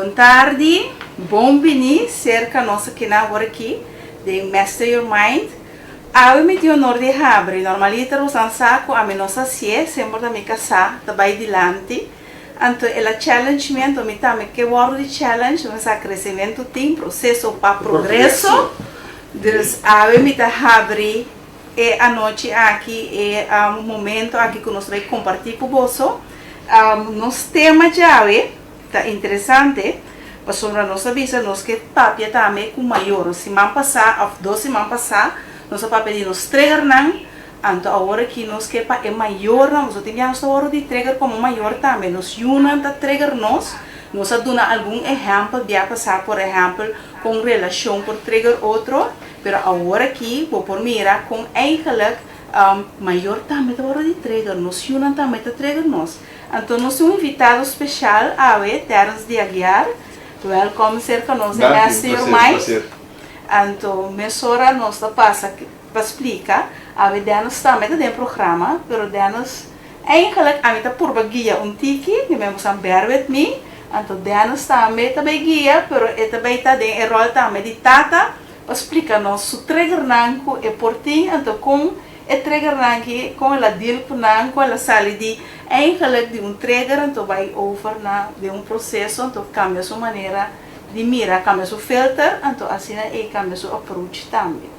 Boa tarde, bom venir cerca nossa que na hora aqui de Master Your Mind. Eu me dio honor de abre, normalmente os ansaco a nossa sie sempre da me casar, da vai dilante. Então, ela challenge me, então me também que word de challenge, mas a crescimento tem processo para progresso. Dus eu me abre e a noite aqui é um momento aqui que nós vamos compartilhar com você. Nosso tema já tá interessante. Mas sobre a nossa visa, nós que papia também com maior. Semana passada, 2 semanas passadas, nós papia de nos trigger não. Então agora que nós que é maior, nós temos a hora de trigger como maior também. Nós unam da trigger nós damos algum exemplo, de passar por exemplo com relação por trigger outro, pero agora aqui vou por mira com eigenlijk maior também da hora de trigger, nós unam também da trigger nós. Então nós temos um invitado especial a Terence de Aguiar. Welkom ser conosco em Master Your Mind. Então, mesora nós passa para explicar, a denos também tem programa, pero denos eigenlijk a mim por guia tiki, que mesmo são bear with me. Então, denos também guia, pero também tá de rol também de tata, para explicar nosso trigger nanco e portinho, então com e trigger nanco com ela deal com ela sali de eigenlijk de trigger, então vai over na de processo, então cambia sua maneira de mira, cambia seu filter, então assim é cambia seu approach também.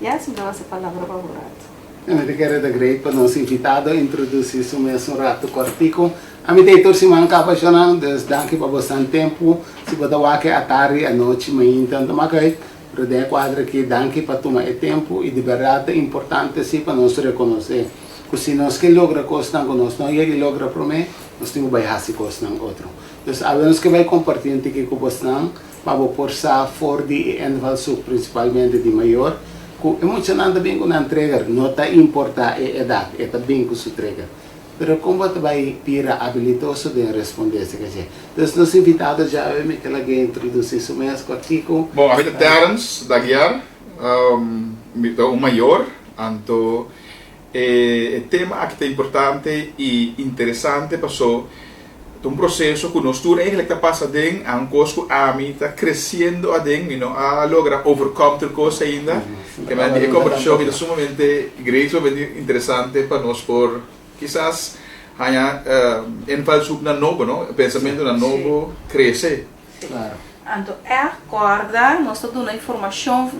E assim dá essa palavra para o rato. Eu quero dar great para nosso invitado introduzir o mesmo rato cortico. A mim tem torce man apaixonado, desde daqui para bastante tempo, se botar aqui à tarde, à noite, mas então makai, para dar quadro aqui, daqui para tomar tempo e de verdade é importante sim para nós reconhecer. Porque se nós que logra coisa com nós, não é que logra para mim, nós temos que baixar coisa com outro. Então, sabemos que vai compartilhar aqui com você, para forçar fora de envolver principalmente de maior, que emocionante bem com a entrega, não está importa a idade, está bem com o entrega. Pero como você vai pira habilidoso de responder essa questão? Então, nós invitados já me que ela introduzir o mesmo cortico. Bom, a vida Terence da Guiar, o maior, então o tema aqui é importante e interessante passou um processo que nós tudo eigenlijk passa den a coisa que a mim está crescendo a den, a logra overcome ter coisa ainda, que é uma conversação que é sumamente grande, interessante para nós por quizás hanya enfalsuk na novo, no? Pensamento na novo cresce. Claro. Então, acorda, nós estamos dando informação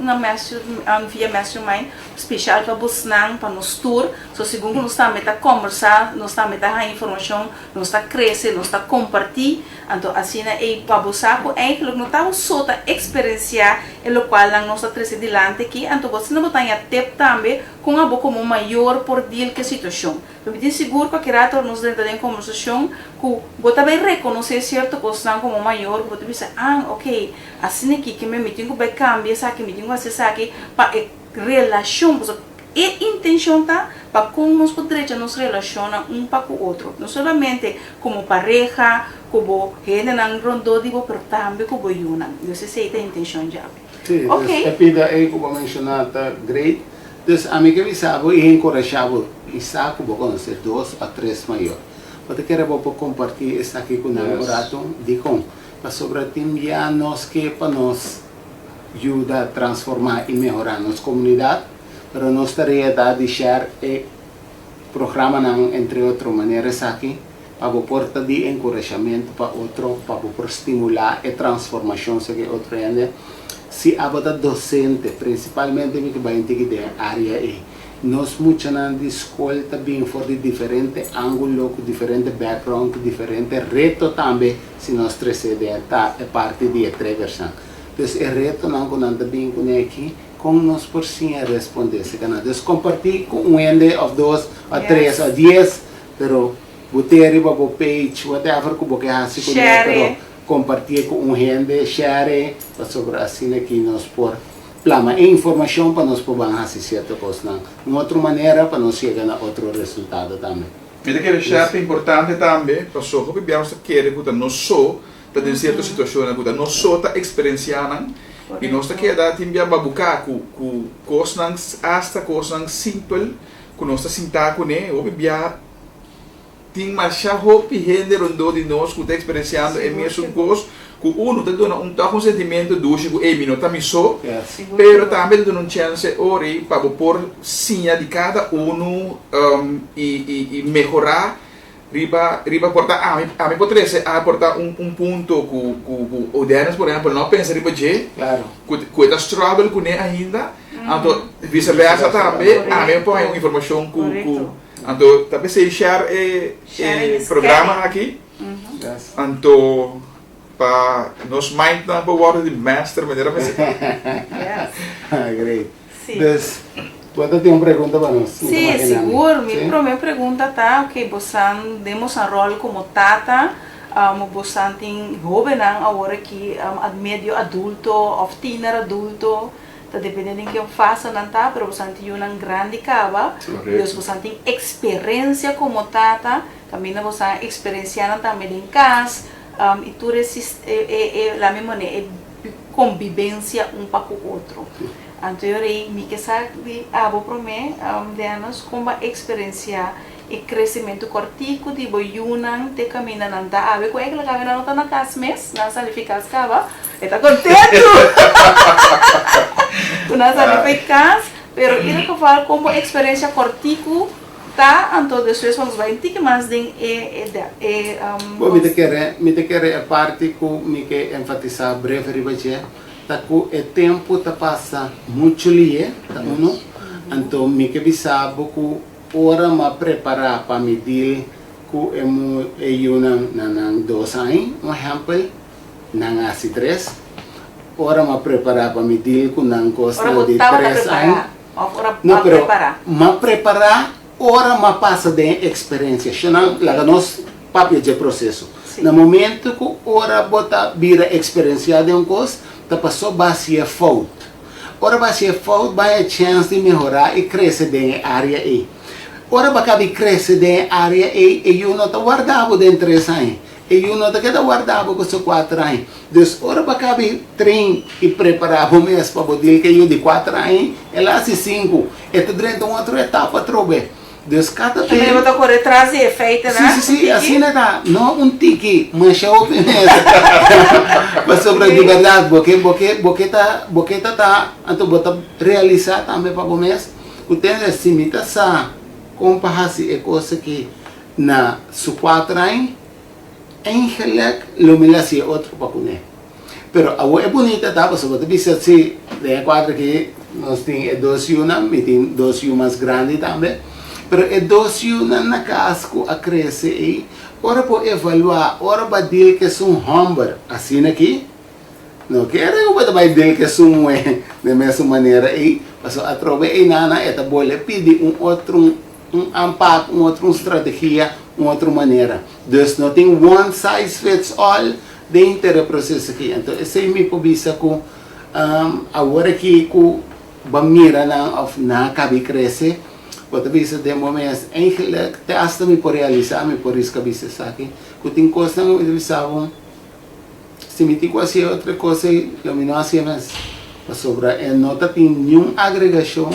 via Mastermind, especial para buscar, para nos tour. So, segundo nós estamos a conversar, nós estamos a dar informação, nós estamos a crescer, nós estamos a compartilhar. Então, assim, é para buscar, que nós estamos só a experienciar, e o qual nós estamos a crescer adiante aqui. Então, você não está a ter também com a boca como maior por dia que a situação. Eu me seguro que a criatura nos dentro da conversação, que você vai reconhecer certa coisa como maior, você vai dizer, ok, assim aqui que me tenho que cambiar, sabe, me tenho que fazer aqui para relação, e intenção tá para como nós podemos nos relacionar para com o outro, não somente como pareja, como gente não rondo digo, mas também como uma. Não sei se é a intenção já. Sim, okay. A vida é como mencionado, great. Então, a mim que me sabe e encorajava e sabe que conhecer 2 a 3 maior. Porque quero compartilhar isso aqui com o namorado, digo, para sobre a nós que para nós ajuda a transformar e melhorar nossa comunidade, para nós tarefa de deixar o programa entre outras maneiras aqui, para porta de encorajamento para outro, para estimular a transformação que outro ainda. Se a docente, principalmente que vai ter a área e nós muitos na escola também for de diferente ângulo, diferente background, diferente reto também, se nós trazemos é parte de entregação. Então, o reto não também aqui, como nós por sim responder se canal. Então, compartilhe com um ende of 2 a 3 a 10, pero botar para o page, whatever que você hace com ele, compartilhe com um ende, share, para sobre assim aqui nós por plama informação para nós poder fazer certa coisa, de outra maneira para nós chegar a outro resultado também. Mas que deixar é importante também, para só que viemos querer que não só está em certa situação, que não só está experienciando, e nós está querendo também babucar com coisas hasta coisas simples, que nós está sentado com ele, ou bebia ting marcha hopi gente rondo de nós que está experienciando é mesmo coisa que uno tá dando tá com sentimento doce que ei não tá me só pero também dando um chance ori para por sinha de cada uno e melhorar riba portar a mim poderia aportar ponto que o Dennis por exemplo não pensa riba je Claro. que está struggle com ele ainda então vice-versa também a mim põe uma informação que então também se share programa aqui Yes. então para nos mind na para de master maneira mas Yes. Great. Sim. Dus, você tem uma pergunta para nós? Sim, seguro. Minha pergunta tá, que você demos um rol como tata, você tem jovem agora que meio adulto ou teener adulto, tá dependendo de quem faça não tá, mas você tem uma grande cava, você tem experiência como tata, também você experienciando também em casa, e tu resiste, la mesma maneira, convivência para o outro. Então, eu me que sabe, abo para mim, delas como experiência e crescimento cortico de boiunan te caminhando anda, ave com ela caminha não tá na casa mês, na sala fica cava, está contente. Tu na sala fica, pero ele que fala como experiência cortico tá, então depois vamos vai ter mais de Bom, me te quer a parte que me que enfatizar breve ribache. Taku e tempo ta passa muito lie, tá uno. Então me que bisabo que ora ma preparar para medir que emo una nanang 2 anos, um exemplo, nang asi 3. Ora ma preparar para medir que nang costa de 3 anos. Não, pero ma preparar ora ma passa de experiência. Senão lá nós papel de processo. No momento que ora bota vira experiência de coisa tá passou bacia fault. Ora bacia fault vai a chance de melhorar e crescer de área aí. Ora bacabi crescer de área aí e eu não tá guardado dentro de 3 anos. E eu não tá que tá guardado com só 4 anos. Dus ora bacabi trein e preparar o mês para poder que eu de 4 anos, ela se 5. E tá dentro de outra etapa trobe. Dus cada vez também vou correr atrás e efeito, né? Sim, assim não dá. Não um tique, mas é o primeiro. Mas sobre de verdade, porque tá, então bota realizar também para começar. O tempo se mita sa comparação é coisa que na su 4 anos, em gelek, lumilasi outro para comer. Pero a é bonita tá, você bota bisa se de 4 que nós tem 2 una, me tem 2 mais grande também. Pero é doce na casco a crescer e ora por evaluar, ora para dizer que são humber, assim aqui, não quero eu para dizer que são da mesma maneira e passou a trover e nana eta bolha pedir outro impact, outra estratégia, outra maneira. Dus não tem one size fits all dentro do processo aqui. Então esse me pobisa com agora que com bamira na cabe crescer. Wat bisa demo mes eigenlijk te asta mi por realizar mi por isso bisa saki que tem coisa não bisa se me tem quase outra coisa lumino assim mas sobre é nota tem nenhum agregação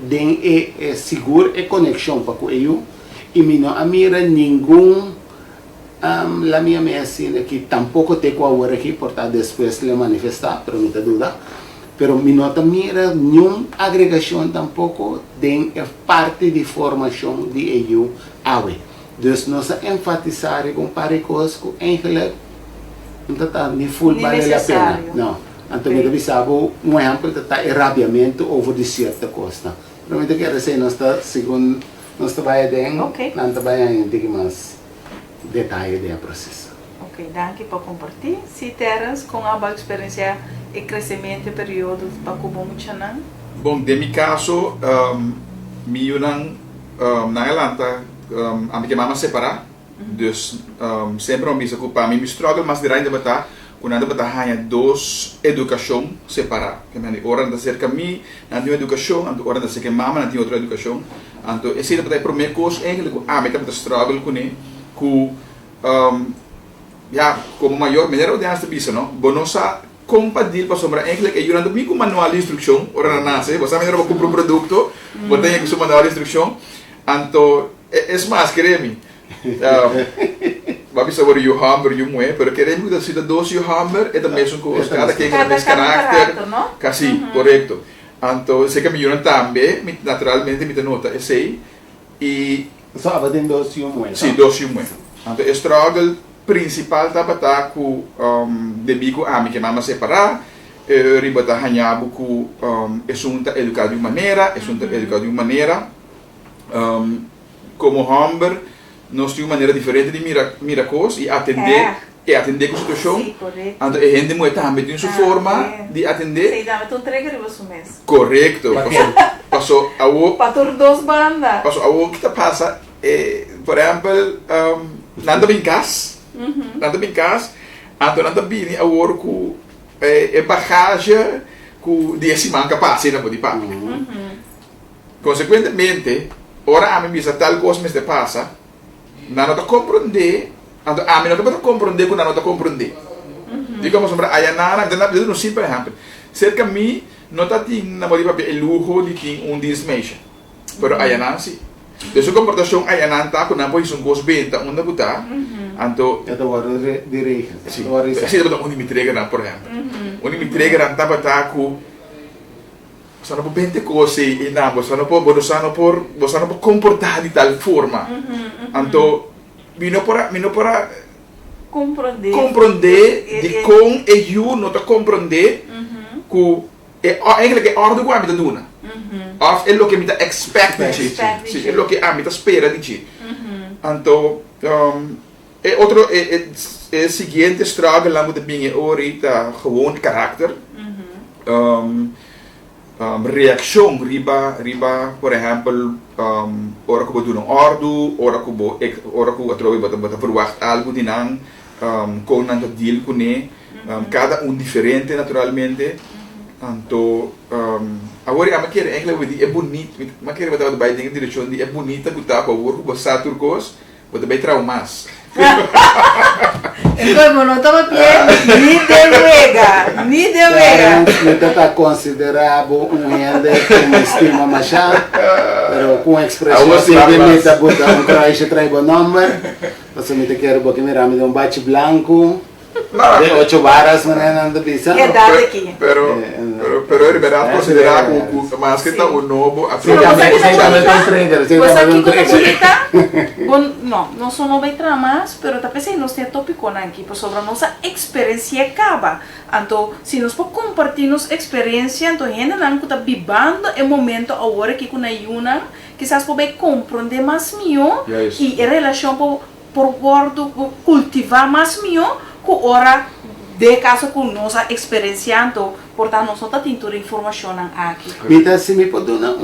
de seguro e conexão para com eu e me não amira nenhum la minha medicina que tampouco te com agora aqui portar depois le manifestar pero me te duda. Pero mi nota mira nenhuma agregação tampouco de parte de formação de EU awe. Dus nós enfatizar com paricos com eigenlijk não tá nem full vale a pena. Não. Então me avisava exemplo tá errabiamento over de certa costa. Pero me quer dizer nós tá segundo nós vai den, não tá vai ainda mais detalhe do processo. Ok, danke por compartilhar. Se terás com a boa experiência e crescimento período para como muito não? Bom, de meu caso, mi unang na Irlanda, a minha mama separar, dus sempre bisa ko pa mi struggle mas dirá ainda bata, quando ainda bata hanya 2 educação separar, que mani orang da cerca mi, na tinha educação, ando orang da cerca mama na tinha outra educação, ando esse da bata primeiro coisa, eigenlijk a minha bata struggle com ne, com ja, como maior, melhor de antes bisa, no, bonosa compadil para sombra eigenlijk e yun mi com manual de instrução ora na nasce você melhor para comprar um produto você tem que usar manual de instrução então é mais creme Wabi sa wari yung hammer yung mue, pero queremos que se dos yung hammer, é também são coisas, cada quem tem esse caráter, no? Kasi, correto. Então, se que eu também, naturalmente, me nota esse e Só a tem dois e um. sim, dos yung mue. Então, o struggle principal tá bata ku debigo ami que mama separar, riba tá hanyabu ku esunta educado de maneira, como hammer nós temos uma maneira diferente de mirar coisas e atender com a situação. Sim, correto. Então, a gente muito também tem sua forma de atender. Sim, dá-me tu entrega isso mesmo. Correto. Passou a o Para tur dos bandas. passou a o que tá passa, por exemplo, nada bem cas, então nada bem a o com bagagem com decimar capaz, não pode parar. Consequentemente, ora a mim bisa tal coisa me passa. Não está compreender, então a mim não está compreender quando não está compreender. Digamos sobre a Yanana, então não simples exemplo. Cerca mim não está tendo na motivo o luxo de ter desmeixo, pero a Yanana sim. De sua comportação a Yanana está com não pode ser coisa bem, tá onde botar, então É da hora de regra. sim, assim depois onde me entrega na por exemplo, onde me entrega na tá botar com você não pode ter coisa e não, você não pode comportar de tal forma. Então, não para compreender de como eu não está compreender que é eigenlijk ordem que a mim dona. Of é o que me está expect de ti. Sim, é o que a mim está espera de ti. Então, é outro é seguinte struggle lá muito bem é orita gewoon karakter. Reação riba por exemplo ora que bodo ordo ora que atrobe bota verwacht algo de não com não deal com né cada diferente naturalmente então agora a maquera é bonito maquera bota vai em direção de é bonita que tá com o work bossa turcos bota bem traumas Como não estava bem, ni de vega. Não está considerado rende como estima machado, mas com expressão assim, me está botando crush traibo number, você me quer porque me rame de bate branco, de 8 varas, mas não anda bisa. É dado aqui. Pero é verdade considerar que mas que tá o novo a Você aqui como bonita, não são bem tramas, pero tá pensando nós tem tópico aqui, por sobre nossa experiência acaba. Então, se nós podemos compartilhar nossa experiência, então gente não está vivendo o momento agora que com a Yuna, quizás pode compreender mais melhor e a relação por cultivar mais melhor com hora de caso com nossa experiência, então, portanto, nós não temos informação aqui. Então, se me pode dar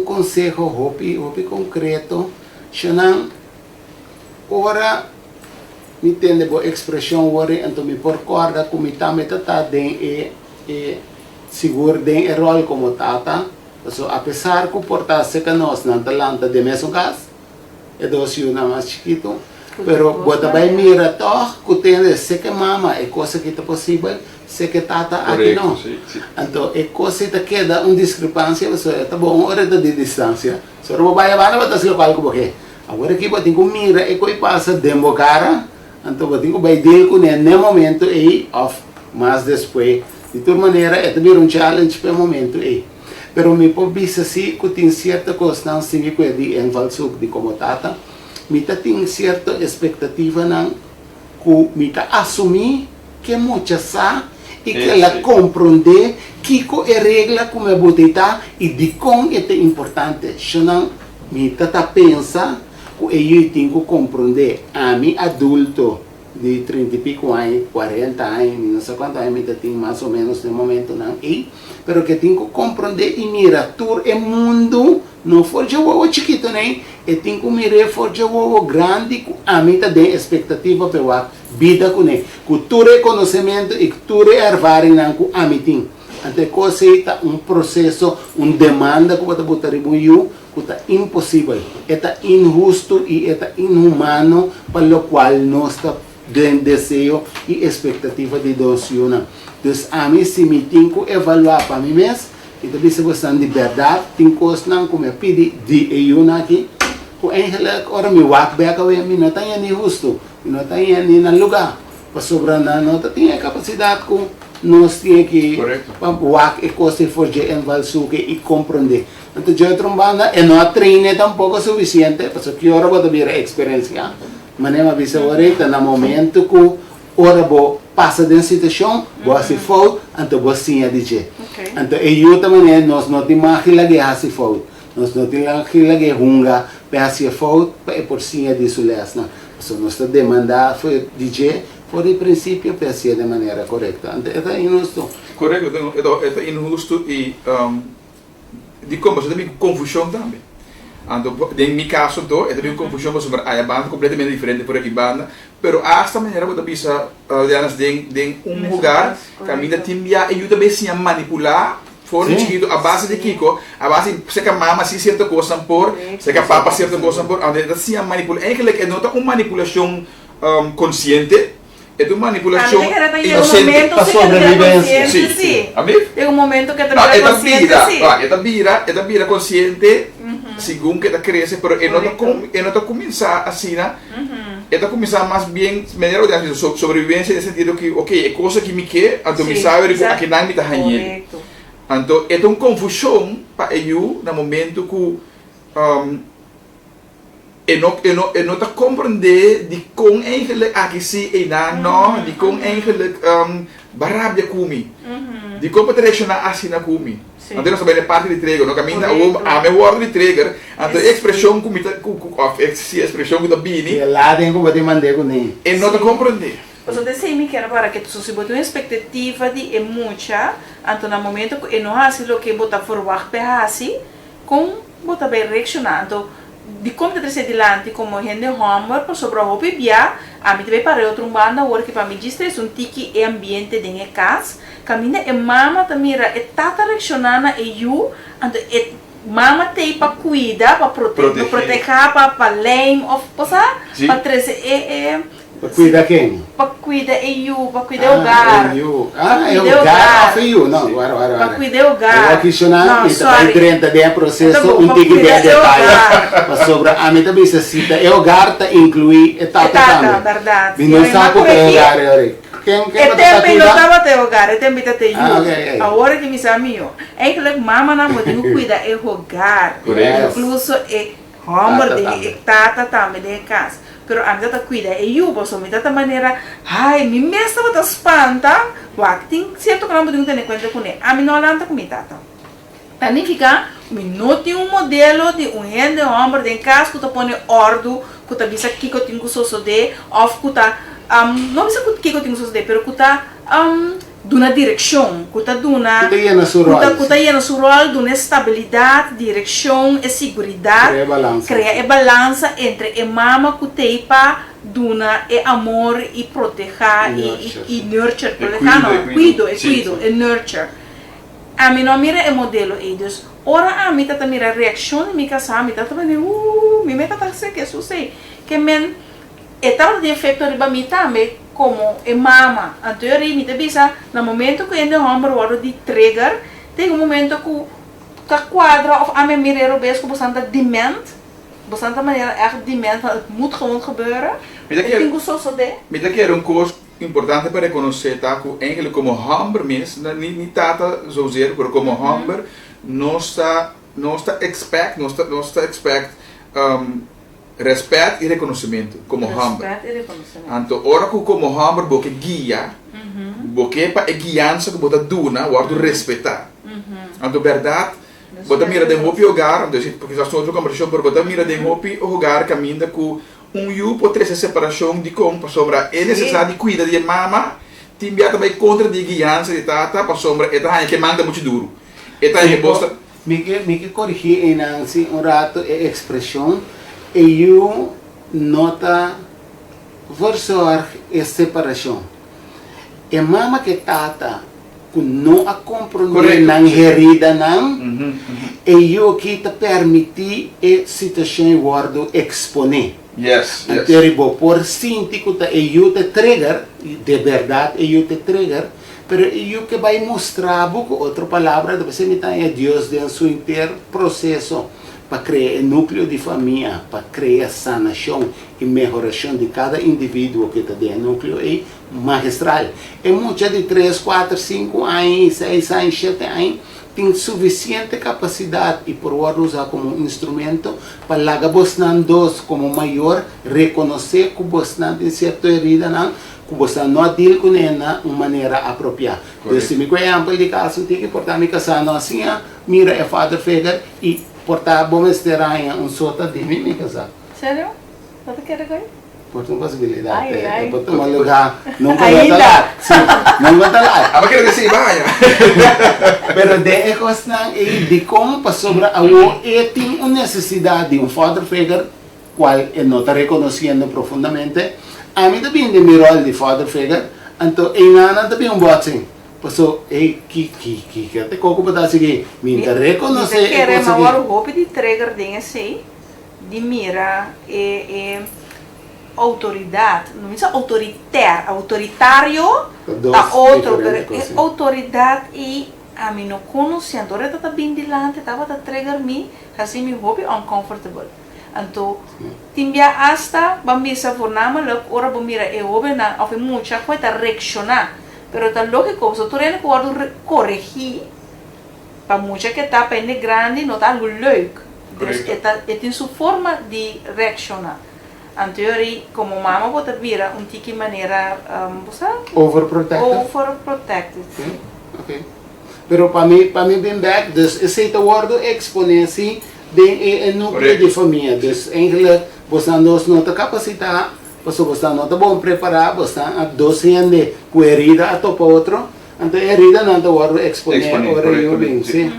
conselho, hopi concreto, senão, ora, me entende a expressão, ora, então me porcorda como me tá den seguro den rol como tata, so, apesar que portar-se que nós não talanta de mesmo caso, é dois mais chiquito, pero bota bem mira toh kutende se que mama é coisa que tá possível se que tata aqui não então é coisa que queda discrepância você tá bom hora de distância só não vai levar para as local que porque agora aqui botem com mira e coi passa demo cara então botem com vai deal com no momento aí off mas depois de toda maneira é também challenge para momento aí pero me pode ser assim que tem certa constância me pode envolver de como tata mita tem certa expectativa não que mita assumir que muita sa e que ela compreender que é regra como é botita e de como é importante senão mita tá pensa que eu tenho que compreender a mim adulto de 30 e pico anos 40 anos não sei quanto anos mita tem mais ou menos no momento não e pero que tenho que compreender e mirar todo o mundo não for de o chiquito nem e tem que mirar for de o grande que a mim tem expectativa para a vida com ele com todo conhecimento e todo ervaring não que a mim tem até coisa está processo demanda que você botar ribuiu que está impossível está injusto e está inhumano para o qual nós está desejo e expectativa de doação então a mim se me tem que avaliar para mim mesmo e também se você de verdade tem coisas não como eu pedi de eu aqui kung eigenlijk ora mi wak ba ka mi no tanya ni husto, mi no tanya ni na lugar. Pa sobra na no tinha capacidade com nós tinha que Correto. wak e coisa forje en valsuke e compreender. Então já trombanda e não treine tampouco suficiente, porque que ora vou ter experiência. Mas nem avisa ora na momento que ora vou passa de situação, vou se for, então vou sim a dizer. Ok. Então eu também nós não temos que lagar se for. Nós não temos que lagar hunga para se for para por sim a dizer lesna. Então nós está demandar foi dizer por o princípio para ser de maneira correta. Então é injusto. Correto, é injusto e de como você tem confusão também. Então, em meu caso, eu tenho confusão sobre a banda completamente diferente por aqui banda, pero hasta maneira você bisa alianas de lugar que a minha timbia e eu também se manipular fora chiquito a base de Kiko, a base se que a mama se certa coisa por, se que a papa certa coisa por, onde se manipular, é que não tá uma manipulação consciente. É uma manipulação inocente para sobrevivência. Sim. Amigo? Tem um momento que No, trabalha consciente, sim. esta vira consciente, según que esta crece, pero no comienza así, ¿no? Esta comienza más bien, maneira de sobrevivencia en el sentido que, ok, é coisa que me quer, então me sabe que não me está ganhando. Então, é uma confusão para eu, no momento que eu não está compreender de como eigenlijk aqui se não, de como eigenlijk barabia kumi, de como direcionar assim na kumi. Então nós sabemos parte de trigger, no caminho a minha word de trigger, então a expressão como a expressão que da bini, E lá tem como te mandar com ele. e não está compreender. Você disse que agora que tu se botou uma expectativa de muita, então no momento que não há assim o que botar forward para assim, com botar bem reaccionando. De como te trazer adiante como gente homer para sobre a roupa bia a mim também para outro banda agora que para mim diz um tiki é ambiente de casa caminha é mama também é tata reaccionando e eu então é mama tem para cuidar para proteger para lame of passar para trazer Para cuidar quem? para cuidar eu para cuidar o gar É o gar of you, não, para cuidar o gar eu aqui chama e também dentro do processo tiki de detalhe para sobre a mim também necessita é o gar tá inclui etapa também verdade e não sabe o que é o gar é quem tá pilotava até o gar até me tate eu agora que me sabe eu é que mama na moda não cuida é o gar incluso é homer de tata também de casa pero a mim tá cuida e eu posso me data maneira ai me mesmo tá espanta tem certo que não podemos ter conta com ele a mim não anda com me tata significa me não tem modelo de gente homem de casa que tá põe ordem que tá bisa que eu tenho só de of que tá não bisa que eu tenho só de pero que tá duna direção, kuta duna, kuta yana sural, duna estabilidade, direção e segurança, cria balança entre a mama kuteipa, duna e amor e proteger e nurture, cuido e nurture. A mim não mira é modelo eles. Ora a mim tá mira reação de minha casa, a mim tá também me meta tá se que sucede, que men etapa de efeito de mim também como é mama, então eu me bisa no momento que ainda homem o de trigger, tem momento que a quadra of a minha mireiro besco bastante dement, bastante maneira echt dement, het moet gewoon gebeuren. Ik denk zo de. Met dat keer coisa importante para reconhecer tá que eigenlijk como homem mesmo, nem tata zozeer, mas como homem não está expect respeito e reconhecimento como homem. Então, ora que como homem você guia, você para guiança que você duna, você respeitar. Então, verdade, você mira de hopi lugar, porque já estou outra conversação, mas você mira de hopi lugar caminha com eu pode ter essa separação de como sobre é necessário cuidar de mama, timbia também contra de guiança de tata, para sobre é que manda muito duro. É que bosta. Me que corrigir em assim rato a expressão e eu nota forçar a separação. É mama que tata que não a compreender não herida não e eu que te permitir a situação guardo exponer. Yes. Então por sentir que eu te trigger de verdade eu te trigger, pero eu que vai mostrar outra palavra depois me tá é Deus dentro do seu inteiro processo. para criar o núcleo de família, para criar sanação e melhoração de cada indivíduo que está dentro do núcleo é magistral. É muita de 3, 4, 5 anos, 6 anos, 7 anos, tem suficiente capacidade e por usar como instrumento para lagar dos como maior, reconhecer que você tem certa herida, que você não deal com ela de uma maneira apropriada. Então, se me conhece de caso, tem que portar me casar assim, mira é father figure e portar bom estranha sota de me casar. Sério? Você quer agora? Por uma possibilidade. Ai. Por um lugar, não Ainda. lá. Sim, não vai lá. Ah, ma credo che si vaya. Pero de questão é de como para sobre a o tem uma necessidade de father figure qual ele não está reconhecendo profundamente. A mim também de meu rol de father figure, então em nada também boxing. Passou que até coco para seguir, me reconhecer. Queremos agora o roupa de trigger de assim, de mira autoridade, não é autoritário, a outro, autoridade e a mim não conhecendo, agora está bem dilante, estava a trigger me, assim me hobby uncomfortable. Então, timbia hasta bambisa fornama lok ora bomira e hobby na of mucha coisa reaccionar, pero tá lógico, se tu rene guardo corrigir, para mucha que está pende grande, não tá algo leuk, dus tem sua forma de reaccionar. Anteriori, como mama pode vira tiki maneira, overprotected. Okay. Pero para mim bem back, dus esse é o word exponência de núcleo de família. Dus eigenlijk você não tem capacidade, você não está bom preparado, você a docente com herida a topa outro, então herida não está word exponência ora eu bem, sim.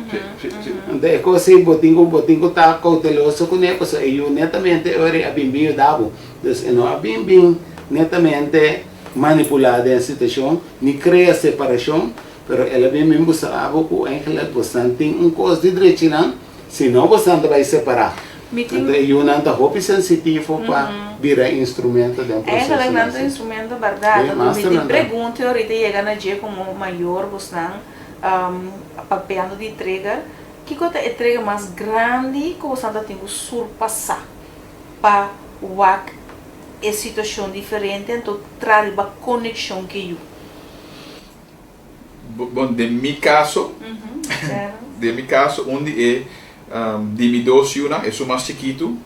Então é assim, botingo tá cauteloso com ele, porque eu netamente ora a bem davo, dus não a bem netamente manipulada a situação, nem cria separação. Pero ela bem mesmo sabe que eigenlijk você tem coisa de direito não, senão você não vai separar. Então eu não estou muito sensitivo para virar instrumento de processo. É, ela não é instrumento verdade. Me pergunto ahorita chega na dia como maior você papel de entrega, que coisa é entrega mais grande que você tem que surpassar para a situação diferente, então trazer a conexão que eu. Bom, de mi caso, onde é de mi dois una, é só mais chiquito,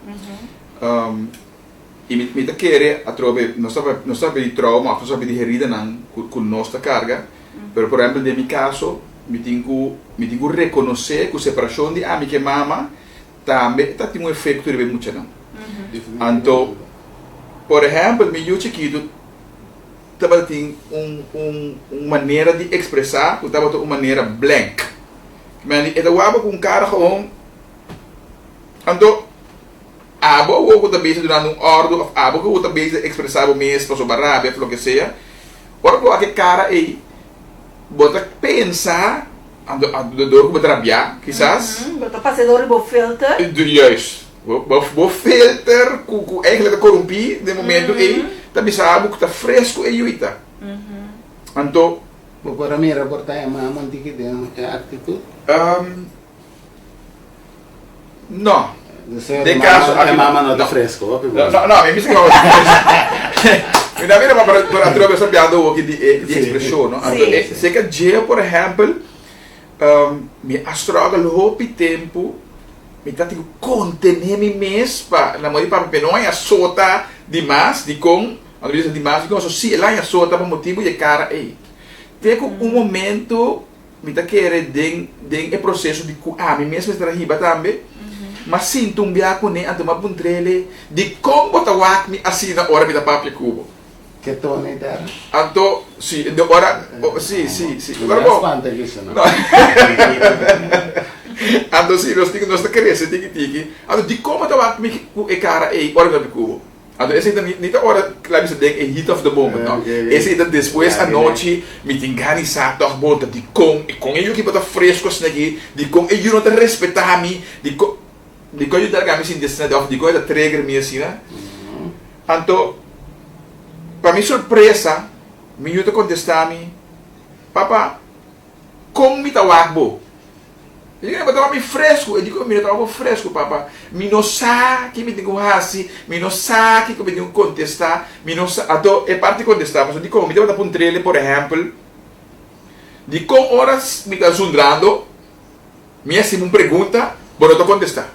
e me tá querer a trove, não sabe de trauma, não sabe de herida não, com nossa carga, pero por exemplo de mi caso, me tenho reconhecer que a separação de amiga e mama também tá tem efeito de muito não. Então, por exemplo, meu chiquito estava tem uma maneira de expressar, estava uma maneira blank. Mas ele estava com um cara com então abo o que também durante ordem, abo que o também expressava mesmo para sobre rabia, pelo que seja. Ora por aquele cara aí, bota pensar, ando dor com rabia, quizás. Bota passador e filter. Yes. Vou filter com eigenlijk corrompi de momento aí. Também sabe que está fresco e yuita. Então, para mim reportar é uma mantiga de atitude. Não. De caso a mama não está fresco. Não, me diz que não. Me dá mesmo para trocar essa piada aqui de expressão, não? Então, se que dia, por exemplo, me astraga o tempo, me tá tipo contener-me mesmo para na maioria para não é sota demais de com a vezes demais de com só se lá é sota por motivo de cara aí tem momento me tá querer den é processo de me mesmo estar riba também mas sinto biaco né ando uma puntrele de como botar me assim na hora me da papel cubo que tone der então sim de hora sim agora bom ando sim nós temos nossa crescer tiki ando de como tá me e cara aí hora me cubo ando esse ainda não hora claro você tem é hit of the moment não esse ainda depois a noite me tem organizado a volta de com eu que bota fresco assim aqui de com eu não te respeitar me de com eu dar me sim desse de coisa trigger me assim né então para minha surpresa me eu te contestar me papa como me tá wakbo Ele estava me fresco, eu digo, eu estava fresco, papá. Me não sabe que me digo assim, me não sabe que me digo contestar, me não sabe, então é parte de contestar, mas eu digo, me estava um trailer, por exemplo, de com horas me está zundrando, me hace uma pergunta, vou não contestar.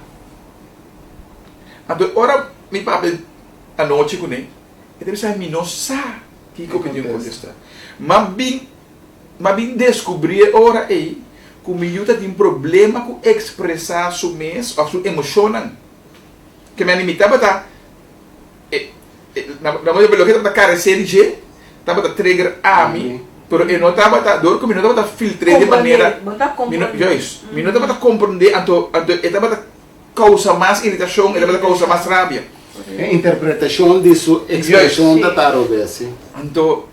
Então, ora, me papai a noite com ele, ele disse, me não sabe que me digo contestar. Mas bem descobrir ora aí, que o miúdo tem um problema com expressar sua mês ou sua emoção. Que me limitava a na verdade, pelo que estava carecendo de, estava a trigger a mim, mas eu não estava a dor, que eu não estava a filtrar de maneira. Eu não estava a compreender, então eu estava a causar mais irritação, eu estava a causar mais rabia. A interpretação de sua expressão da tarobese. Então,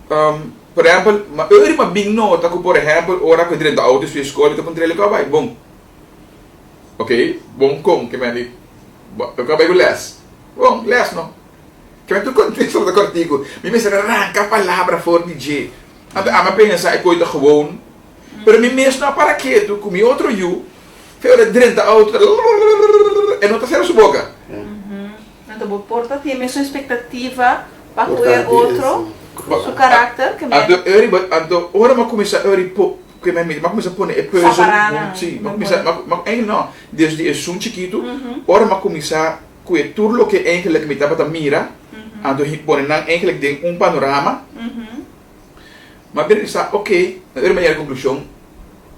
por exemplo, eu era bem nota que, por exemplo, ora que eu direito auto sua escola, eu encontrei ele que vai, bom. Ok? Bom como, que me diz? Eu acabei com les. Bom, les não. Que me tu contexto da cortigo. Me arranca a palavra fora de G. Então, a minha pensa é coisa gewoon. Pero me mesmo não para que tu comi outro you. Fez direito auto. E não está sendo sua boca. Então, o porta tem a mesma expectativa para o outro. Su caráter que então ora ma começa que me começa a pôr é peso sim mas não desde um chiquito ora ma começa com tudo que eigenlijk me estava a mira então pôr não eigenlijk tem panorama mas bem está ok a minha conclusão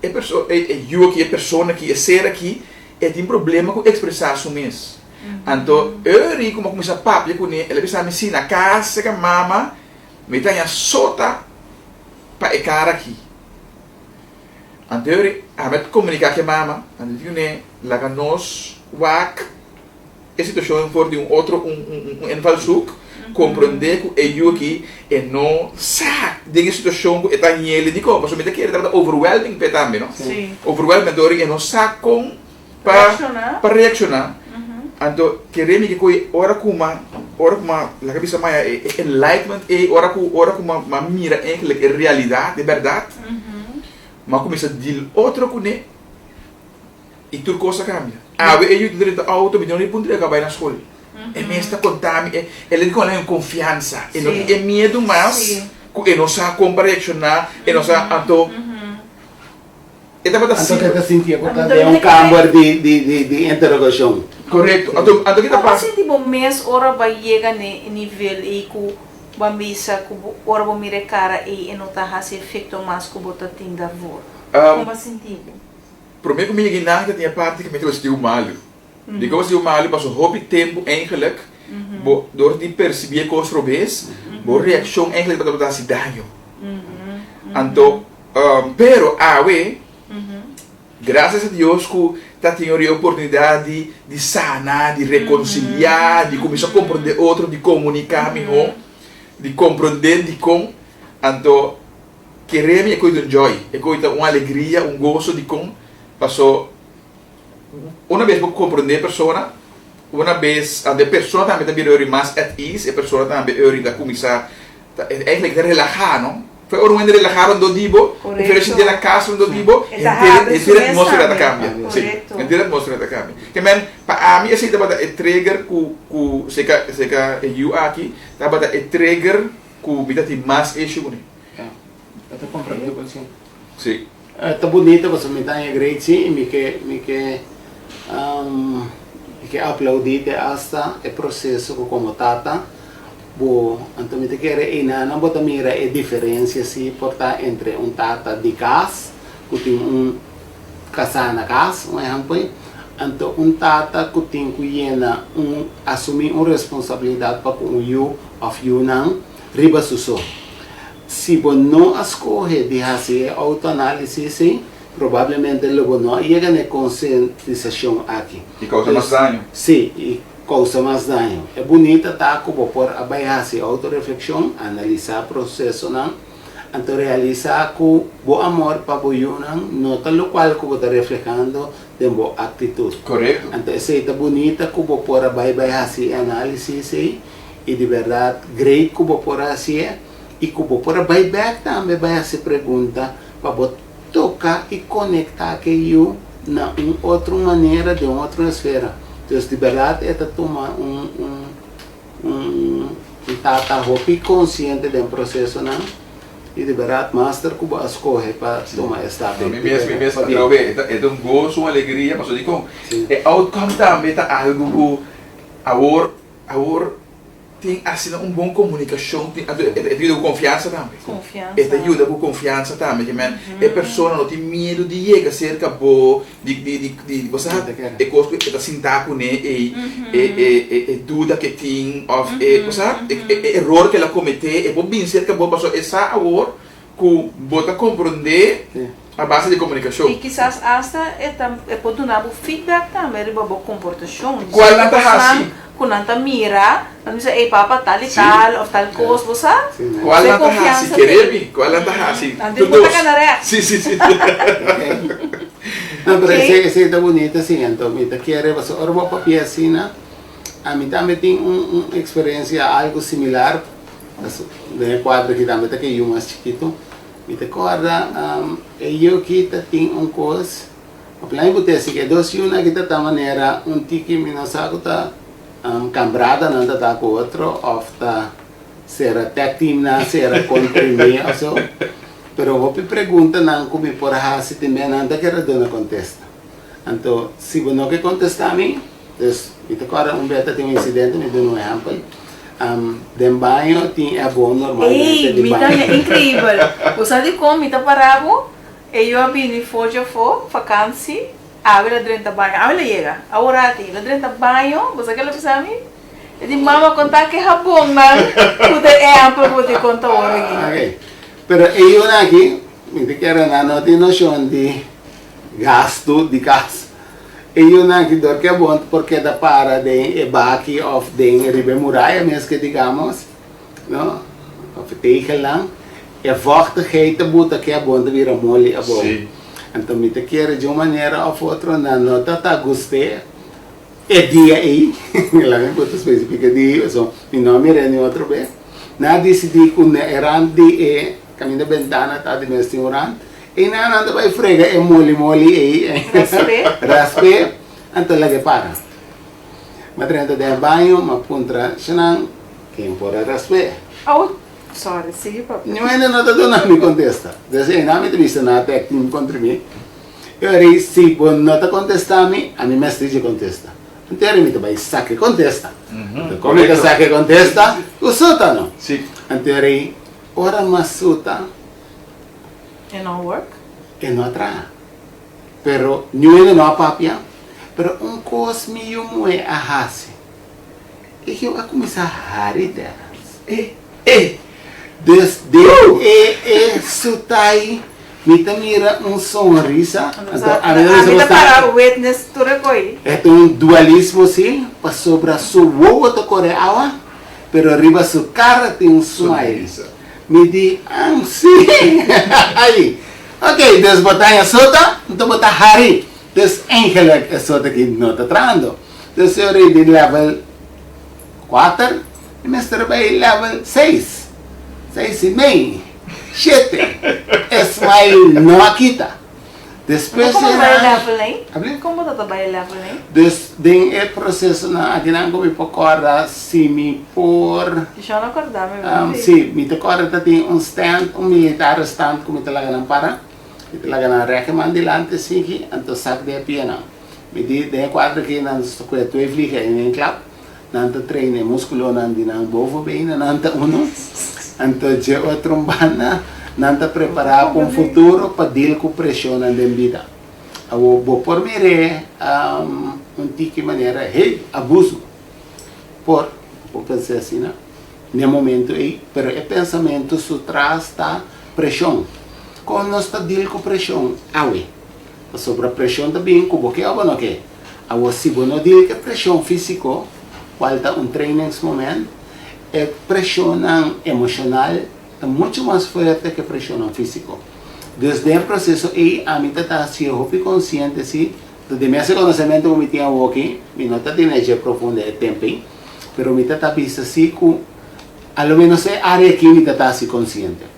é pessoa eu aqui é persona que é ser aqui tem problema com expressar seu mês então eu como começa a papo com ele precisa me ensinar casa que mama me tanya sota para o cara aqui. Então, a gente comunica com a mama, a gente diz, lá nós, a situação for de outro, invalsuk, compreender que eu aqui, e não sabe de situação que está nele, de como, mas me quer dar overwhelming para também, não? Sim. Overwhelming, e não sabe como para reaccionar. Então, queremos que ora como la cabeça mais enlightenment ora como mira eigenlijk a realidade de verdade, mas começa a dizer outro com ele e tudo coisa cambia. Eu direito auto me não ponto acabar na escola. É mesmo está contando, ele com confiança, ele é medo mas que não sabe como reaccionar, não sabe então Então kita sentia que está campo de interrogação. Correto. Então kita passa. Como tipo mês ora vai chegar ne nível e ku bambisa ku ora vai mire cara e não tá hasi efeito mais que bota tinda vor. Como sentido? Pro me comigo que tinha parte que me trouxe o malo. Digo se o malo passou hobby tempo eigenlijk, door die perceber coisas vez, bo reação eigenlijk para dar se danho. Então, pero graças a Deus que está tendo a oportunidade de sanar, de reconciliar, de começar a compreender outro, de comunicar melhor, de compreender de como. Então, queremos é coisa de joy, é coisa uma alegria, gosto de como passou. Uma vez para compreender a pessoa, uma vez a pessoa também está mais at ease, a pessoa também está começar a relaxar, não? Foi onde relaxaram do dibo, oferece de la casa do dibo, e a atmosfera cambia. Sim, a atmosfera cambia. Que men, para mim esse estava a trigger ku seca eu aqui, estava a trigger ku vida tem mais issue com ele. Até compreendo com sim. Sim. Tá bonito você me tá em great sim, me que aplaudir hasta o processo como tata. Então me quer não bota mira a diferença se porta entre tata de casa que tem casa na casa, exemplo, então tata que tem que assumir responsabilidade para com you of you não riba suso. Se você não escolhe de fazer autoanálise, provavelmente logo não chega na conscientização aqui. E causa mais dano. Sim. Causa mais dano. É bonita tá como por abaixar autoreflexão, analisar o processo não, então realizar com bom amor para o não, nota o qual que está refletindo de boa atitude. Correto. Então essa é bonita como por abaixar análise e de verdade great como por fazer e como por abaixar também vai se pergunta para tocar e conectar que eu na outra maneira, de outra esfera. Então, de verdade, é tomar tata roupa consciente do processo, não? E de verdade, master que vai escolher para tomar esta Me mesmo, é um gozo, uma alegria, mas eu digo, é outcome também, tá algo agora tem assim uma boa comunicação, ajuda com confiança também. Confiança. Ajuda com confiança também, que a pessoa não tem medo de chegar cerca boa, de você sabe, é coisa que está sentar com ele, é dúvida que tem, você sabe, é erro que ela cometeu, é bom bem cerca boa, mas essa agora que bota compreender a base de comunicação. E quizás hasta pode dar um feedback também de boa comportação. Qual é a assim? Quando anda mira, não diz, ei papa, tal e tal, ou tal coisa, você sabe? Qual é a assim? Querer? Qual é a assim? Ande botar canaré. Sim. Não, mas esse é bonito assim, então, me quer você ora vou papel assim, né? A mim também tem uma experiência algo similar, de quadro que também que eu mais chiquito, me recorda, eu que tem coisa, o plano botar assim que dois uma que tá maneira tiki minasago tá cambrada não tá com outro, ou tá será tag team na será contra mim, also. Pero vou pergunta não como por se também não da quer dona contesta. Então, se você não quer contestar a mim, então agora beta tem incidente, me deu exemplo. De banho tinha bom normalmente. Ei, me dá incrível. Você sabe como me tá parado? Eu abri fojo vacância, abre dentro da banho, abre chega. Agora tem dentro da banho, você quer pensar mim? Eu digo mama contar que é bom, não? Puder é amplo poder contar agora. Okay. Pero eu aqui, me quero não tem noção de gasto de casa. Eu aqui dor que é bom porque da para de baque of de ribe muralha mesmo que digamos, não? Of tegen lang. É vochtigheid buta que é bom de virar mole é bom. Então me quero de uma maneira ou outra não tá gostei. É dia aí, lá me boto específica dia, so meu nome é outro bem. Na decidi com eran de caminho da ventana tá de meu restaurante. E na anda vai frega é mole aí. Raspe. Então lagi para. Matrenta de banho, ma puntra senang quem pora raspe. Oh, sorry, sige pa. Não é nada do não me contesta. Desse não me disse nada técnico contra mim. Eu aí se não te contestar a mim mestre de contesta. Então ele me vai saque contesta. Como que saque contesta? O sótano. Sim. Então aí ora masuta. And no work? E não atrás. Pero não apapia. Pero coisa meio moe a hase. E eu a começar a hari delas. Desde sutai me mira sonrisa. A mim tá para o witness tudo coi. É dualismo sim, para sobre su outra coreawa, pero arriba su cara tem smile. Me di sim. Aí. Ok, des botar a sota, então botar hari. Des eigenlijk a sota que não está trando. Des eu de level 4, e mestre vai level 6. 6,5. 7. Smile não aquita. Depois como vai level, hein? Abre? Como tá vai level, hein? Des é processo na aginang ko ipokora si mi por Já não acordava, sim, me tocora tem stand, militar stand como talaga ng para. Talaga na recommend dilante sige, anto sak de piano. Me de quadro que nan sto ko tu evliga em club. Nanta treine musculo nan dinang bovo bem nanta uno. Anto je outro bana nanta preparar para um futuro para deal com pressão na vida. Vou por mire tiki maneira abuso por pensar assim, né? No momento aí, pero é pensamento su traz tá pressão. Quando nós está deal com pressão, sobre a pressão também, como que é ou não que? Se você não deal com pressão físico, falta training nesse momento, é pressão emocional é muito mais forte que a pressão física. Desde o processo aí, a mim está sendo consciente assim, de meu conhecimento como tinha aqui, me não está tendo energia profunda de tempo, pero me está visto assim que, ao menos é área que me está consciente.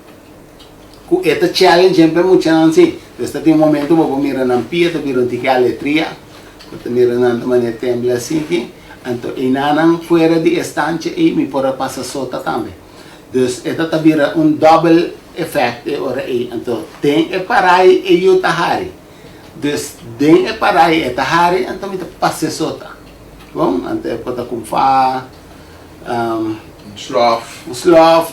Com esta challenge sempre muito assim. Então, tem um momento que eu miro na pia, eu miro a letria, eu miro na maneira tembla assim, então, inanang fora de estante e me pode passar sota também. Então, esta vira double effect, então, tem que parar e eu tahari. Então, tem que parar e tahari, então, me passa sota. Bom, então, pode kumfa, sloth,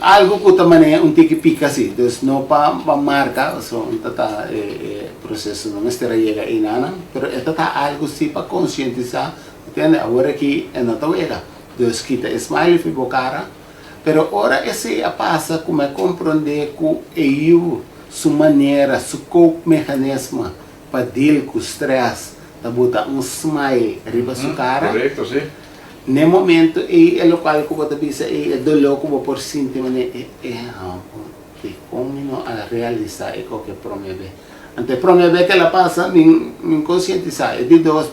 algo que também é tiki pica assim, então, não para marca, so, então, processo não estará chega inana, mas esta tá algo assim para conscientizar. Entende? Agora que é não tão ega. Deus quita smile fico cara. Pero ora esse passa como é compreender que eu sua maneira, seu mecanismo para deal com o stress, tá botar smile riba sua cara. Correto, sim. No momento é o local que você pensa é dolor como por sentir como não a realizar é o que promete. Então promete que ela passa min conscientizar é de 2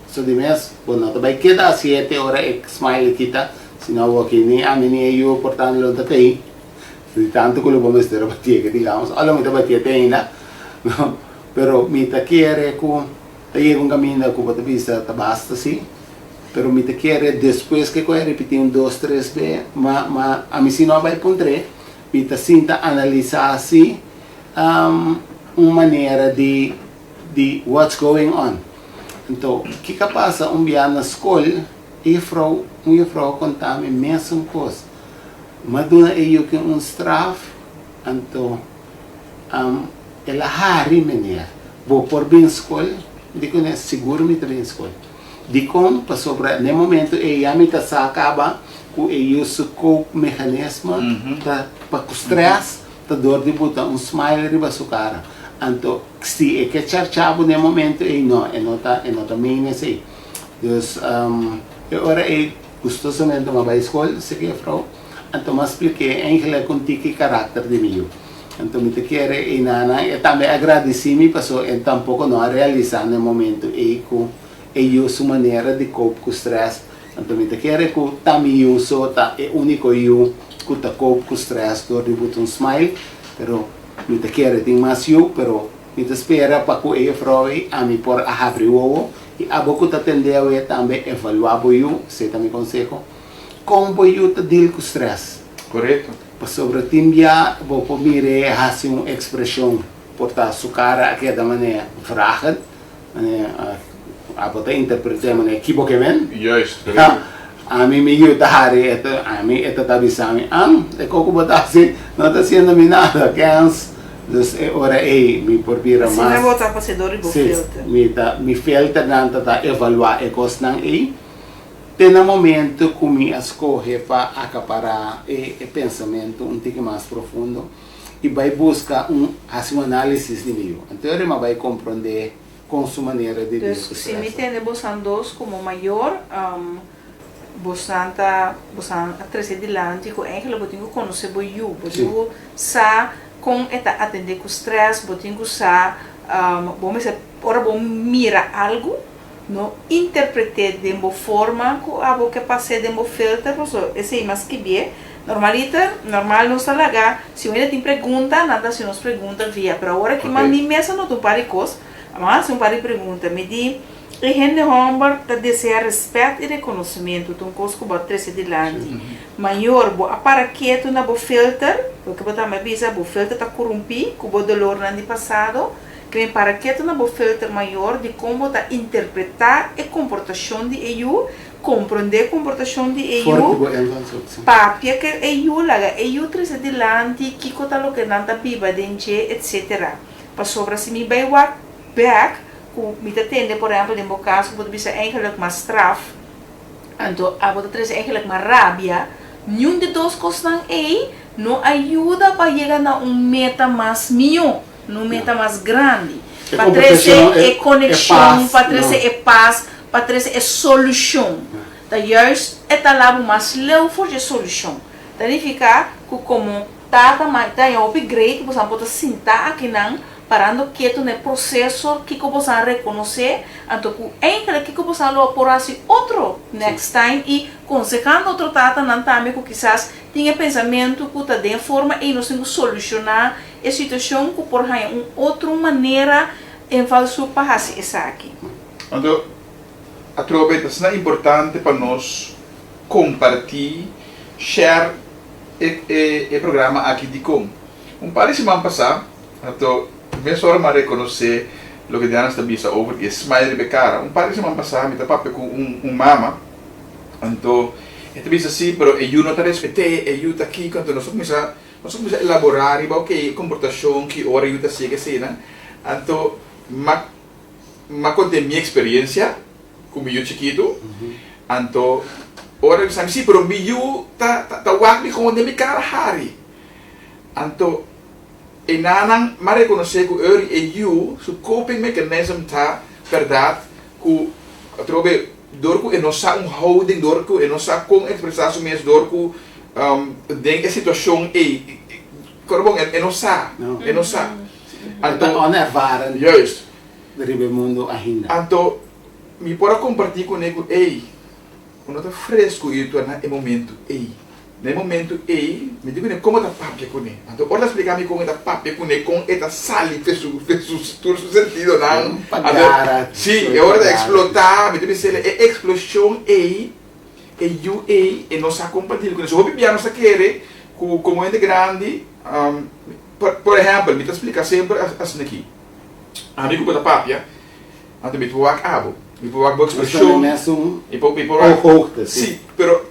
so di mes, bueno, também queda 7 horas smile kita, senão aqui nem a minha eu portando lo tatei, de tanto que lo vamos ter batia que digamos, algo me batia tem ainda, pero me ta quer com, tem um caminho que pode vista tá basta sim, pero me ta quer depois que eu repetir 2, 3 vezes, mas a mim se não vai pontre, me ta sinta analisar assim, uma maneira de what's going on. Então, o que passa dia na escola, uma vrouw conta-me a mesma coisa. Mas eu que straf, então, ela hari menina. Vou por bem escola, digo, né, seguro me também escola. Digo, para sobre, no momento, ela me acaba com eu o mecanismo, para o stress, para dor de botar smile riba sua cara. Então, se é que charchavo no momento, não também assim. Então, agora é gostosamente uma boa escola, se que é frau. Então, mas expliquei ainda com que caráter de mim. Então, me te quero e nana, e também agradeci-me, porque eu tampouco não realizar no momento e com eu sua maneira de cope com o stress. Então, me te quero que também eu sou é único eu que tá cope com o stress, do botar smile, pero me te quero tem mais eu, pero me te espera para que eu froi a me por a abrir o e a boca tá tendeu e também evaluar eu, se também conselho, como eu te deal com o stress. Correto. Para sobre timbia, vou por mire assim uma expressão portar sua cara que é da maneira vragen, a botar interpretar maneira equivocamente. Juist. A mim me ajuda a mim é tá avisando, é como botar assim, não está sendo nada, que antes dus ora me por vira mais. mais. Se não botar passador e filter. Me filter não tá evaluar e coisa não tem um momento que me escolhe para acaparar o pensamento pouco mais profundo e vai buscar assim análise de mim. Então ele vai compreender com sua maneira de ver. Se me tem dois como maior bostanta atrás de lante com eigenlijk botinho conhecer boiu botinho sa com eta atender com stress botinho sa bom ora bom mira algo no interpretar de uma forma que a boca passe de um filtro porque esse mas que bem normal não está lá se ainda tem pergunta nada se nos pergunta via para hora que mami mesmo não tu pare coisa mas um pare pergunta me di e gente homem que deseja respeito e reconhecimento então coisa que bota três de lante maior bo para quieto na bo filter porque botar me avisa bo filter tá corrompido com bo dolor no ano passado que para quieto na bo filter maior de como tá interpretar e comportação de eu compreender comportação de eu papia que eu laga eu três de lante que cota lo que nada biba dente etc para sobre se me vai back me atende, por exemplo, in mijn caso, moet je eigenlijk maar straf. En dan wordt het eigenlijk maar rabia. Nenhum de dois coisas não ajuda para chegar a meta mais maior, meta mais grande. Para trazer conexão, para trazer paz, para trazer solução. Então, juist, é lá mais leu for de solução. Significa que como tá um upgrade, você pode sentar aqui parando quieto no processo que você reconhecer, então que você lo por assim outro next time e conseguindo outro tata não também que quizás tinha pensamento que tá de forma e nós temos que solucionar a situação que por aí uma outra maneira em falso para essa aqui. Então, a trobeta é importante para nós compartilhar, share o programa aqui de com. Par de semana passada, então, minha senhora me reconhecer o que Diana está dizendo over que smile de cara. Par de semana passada, me tapei com mama, então, ele disse assim, pero eu não te respeitei, eu estou aqui, quando nós começamos a elaborar, e que comportação, que hora eu estou seguindo assim, né? Então, ma contei minha experiência como eu chiquito, então ora eu disse, sim, pero eu tá wagli com onde me cara hari, então e nanang ma reconhecer que eu su coping mechanism tá verdade que trobe dorku e nossa holding dorku e nossa com expressar mesmo dorku den a situação e corbong e nossa Então, on ervaren juist dari mundo ainda. então me pode compartilhar com ele, ei, quando está fresco e tu no momento, ei, no momento, ei, me digo como está papia com ele. Então, ora explicar-me como está papia com ele, com esta sali fez todo o sentido, não? Sim, é hora de explotar, me digo se é explosão, ei, e nós compartilhar com ele. Se o bebê não quer, como é grande, por exemplo, me explica sempre assim aqui. Amigo da papia, então me vou abo. Mi puedo dar expresión y puedo sí, pero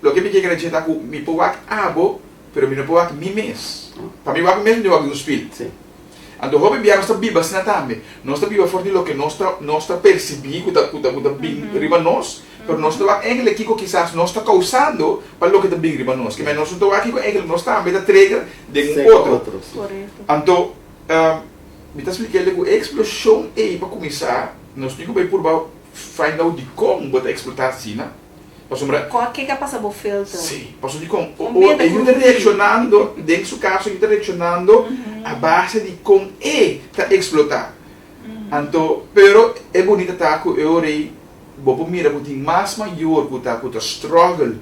lo que me quiere decir es que mi puedo dar abo, pero mi no puedo dar mi mes. Para mí, mi mes no es un espíritu. Entonces, hoy enviar nuestra Biblia también. Nuestra Biblia fue lo que nuestra percibí, que está bien arriba nos, pero nuestra en el equipo quizás no está causando para lo que está bien arriba nos. Que menos nuestra aquí en el nuestra ambita trigger de un otro. Entonces, me está explicando que a explosão é para começar. Nós temos que por find out de como botar explotar assim, né? Qual que passa por filtro? Sim, passou de como. Ou ele está reaccionando, dentro do caso, ele está reaccionando a base de como está explotar. Então, pero é bonito tá que eu orei, vou mira que tem mais maior que tá que struggle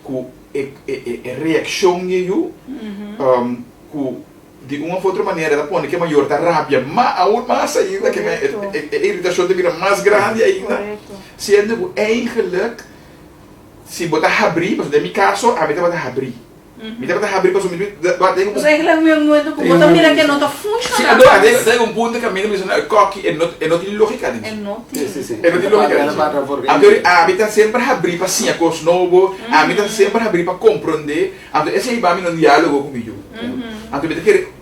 com a reação de eu, de uma ou outra maneira, da ponte que é maior da rabia, mas aún mais ainda, que a irritação de vira mais grande ainda. Sendo que eigenlijk, se botar abrir, mas no meu caso, a mim botar abrir. Me botar abrir, mas o eigenlijk meu momento que botar mira que não está funcionando. Sim, tem ponto que a mim me diz, coque, é não tem lógica nisso. É não tem. É não tem lógica nisso. A mim está sempre abrir para sim a coisa novo, a mim está sempre abrir para compreender. Então, esse aí vai me no diálogo comigo. Então,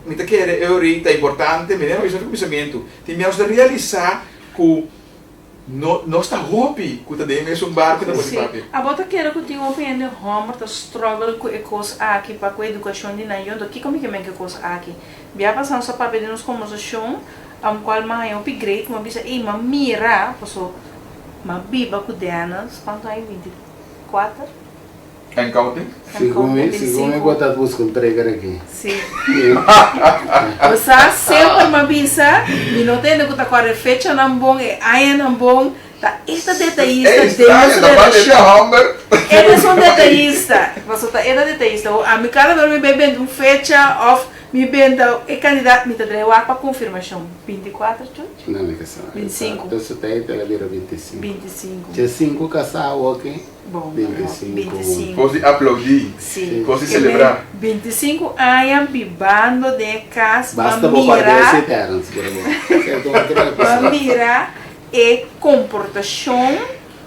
me quer eu é importante, me lembro do pensamento, temos de realizar que não está hobby, que também é barco da papi. A bota quer que tenha opinião de Homer, tá struggle com coisa aqui para com a educação de naio, do que como que é coisa aqui. Bia passando sa papel de nos conversação, am qual mais upgrade, uma bisa e uma mira, passou uma biba com Dianas, quanto aí 24. En counting? Segundo botar buscar entregar aqui. Sim. Você sempre me avisa, e não tem que estar a fecha não bom, e aí não bom, tá esta detalhista eles são detalhista. Você tá esta detalhista. A mim cada vez me bebendo fecha of me benda e candidato me traz para confirmação 24 chuch? Não, me caçar. 25. Então você tá aí pela beira 25. 25. Tinha 5 casal aqui. Bom, 25. Pode aplaudir. Sim. Pode celebrar. 25 anos bibando de casa. Basta botar 10 eternos, por favor. Para mirar e comportação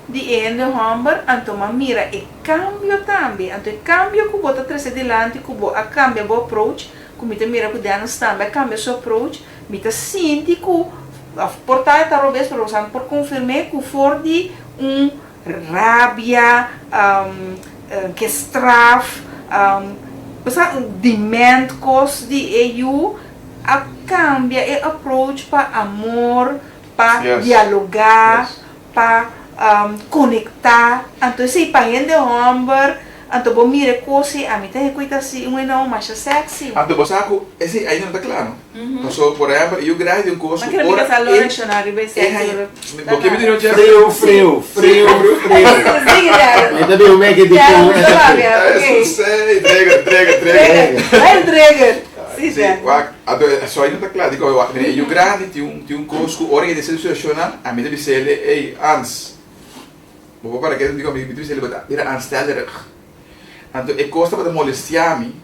de Andy Humber, então mira e cambio também. Então cambio que bota trazer adiante, que a cambia o approach, que me mira que Diana também cambia seu approach, me sente que a portar está robês para usar por confirmar que for de rabia, que straf, demand cost de EU, a cambia e approach para amor, para dialogar, para conectar. Então, se para de Humber, Anto bom mire cosi, a mim tem cuita assim, não, mais sexy. Anto bosaku, esse ainda não está claro. Passou, por exemplo, eu grade um curso. Mas que não fica louco, dicionário, bem sexy. Porque me deu Frio. Eu também o que de Eu sei, entrega. Vai entrega. Sim, só ainda está claro. Digo, eu grade tinha um curso, organização situacional, a mim deve ser, ei, ans. Vou para que eu digo, me deve ser, mira, ans teller. Então, é costa para molestar-me.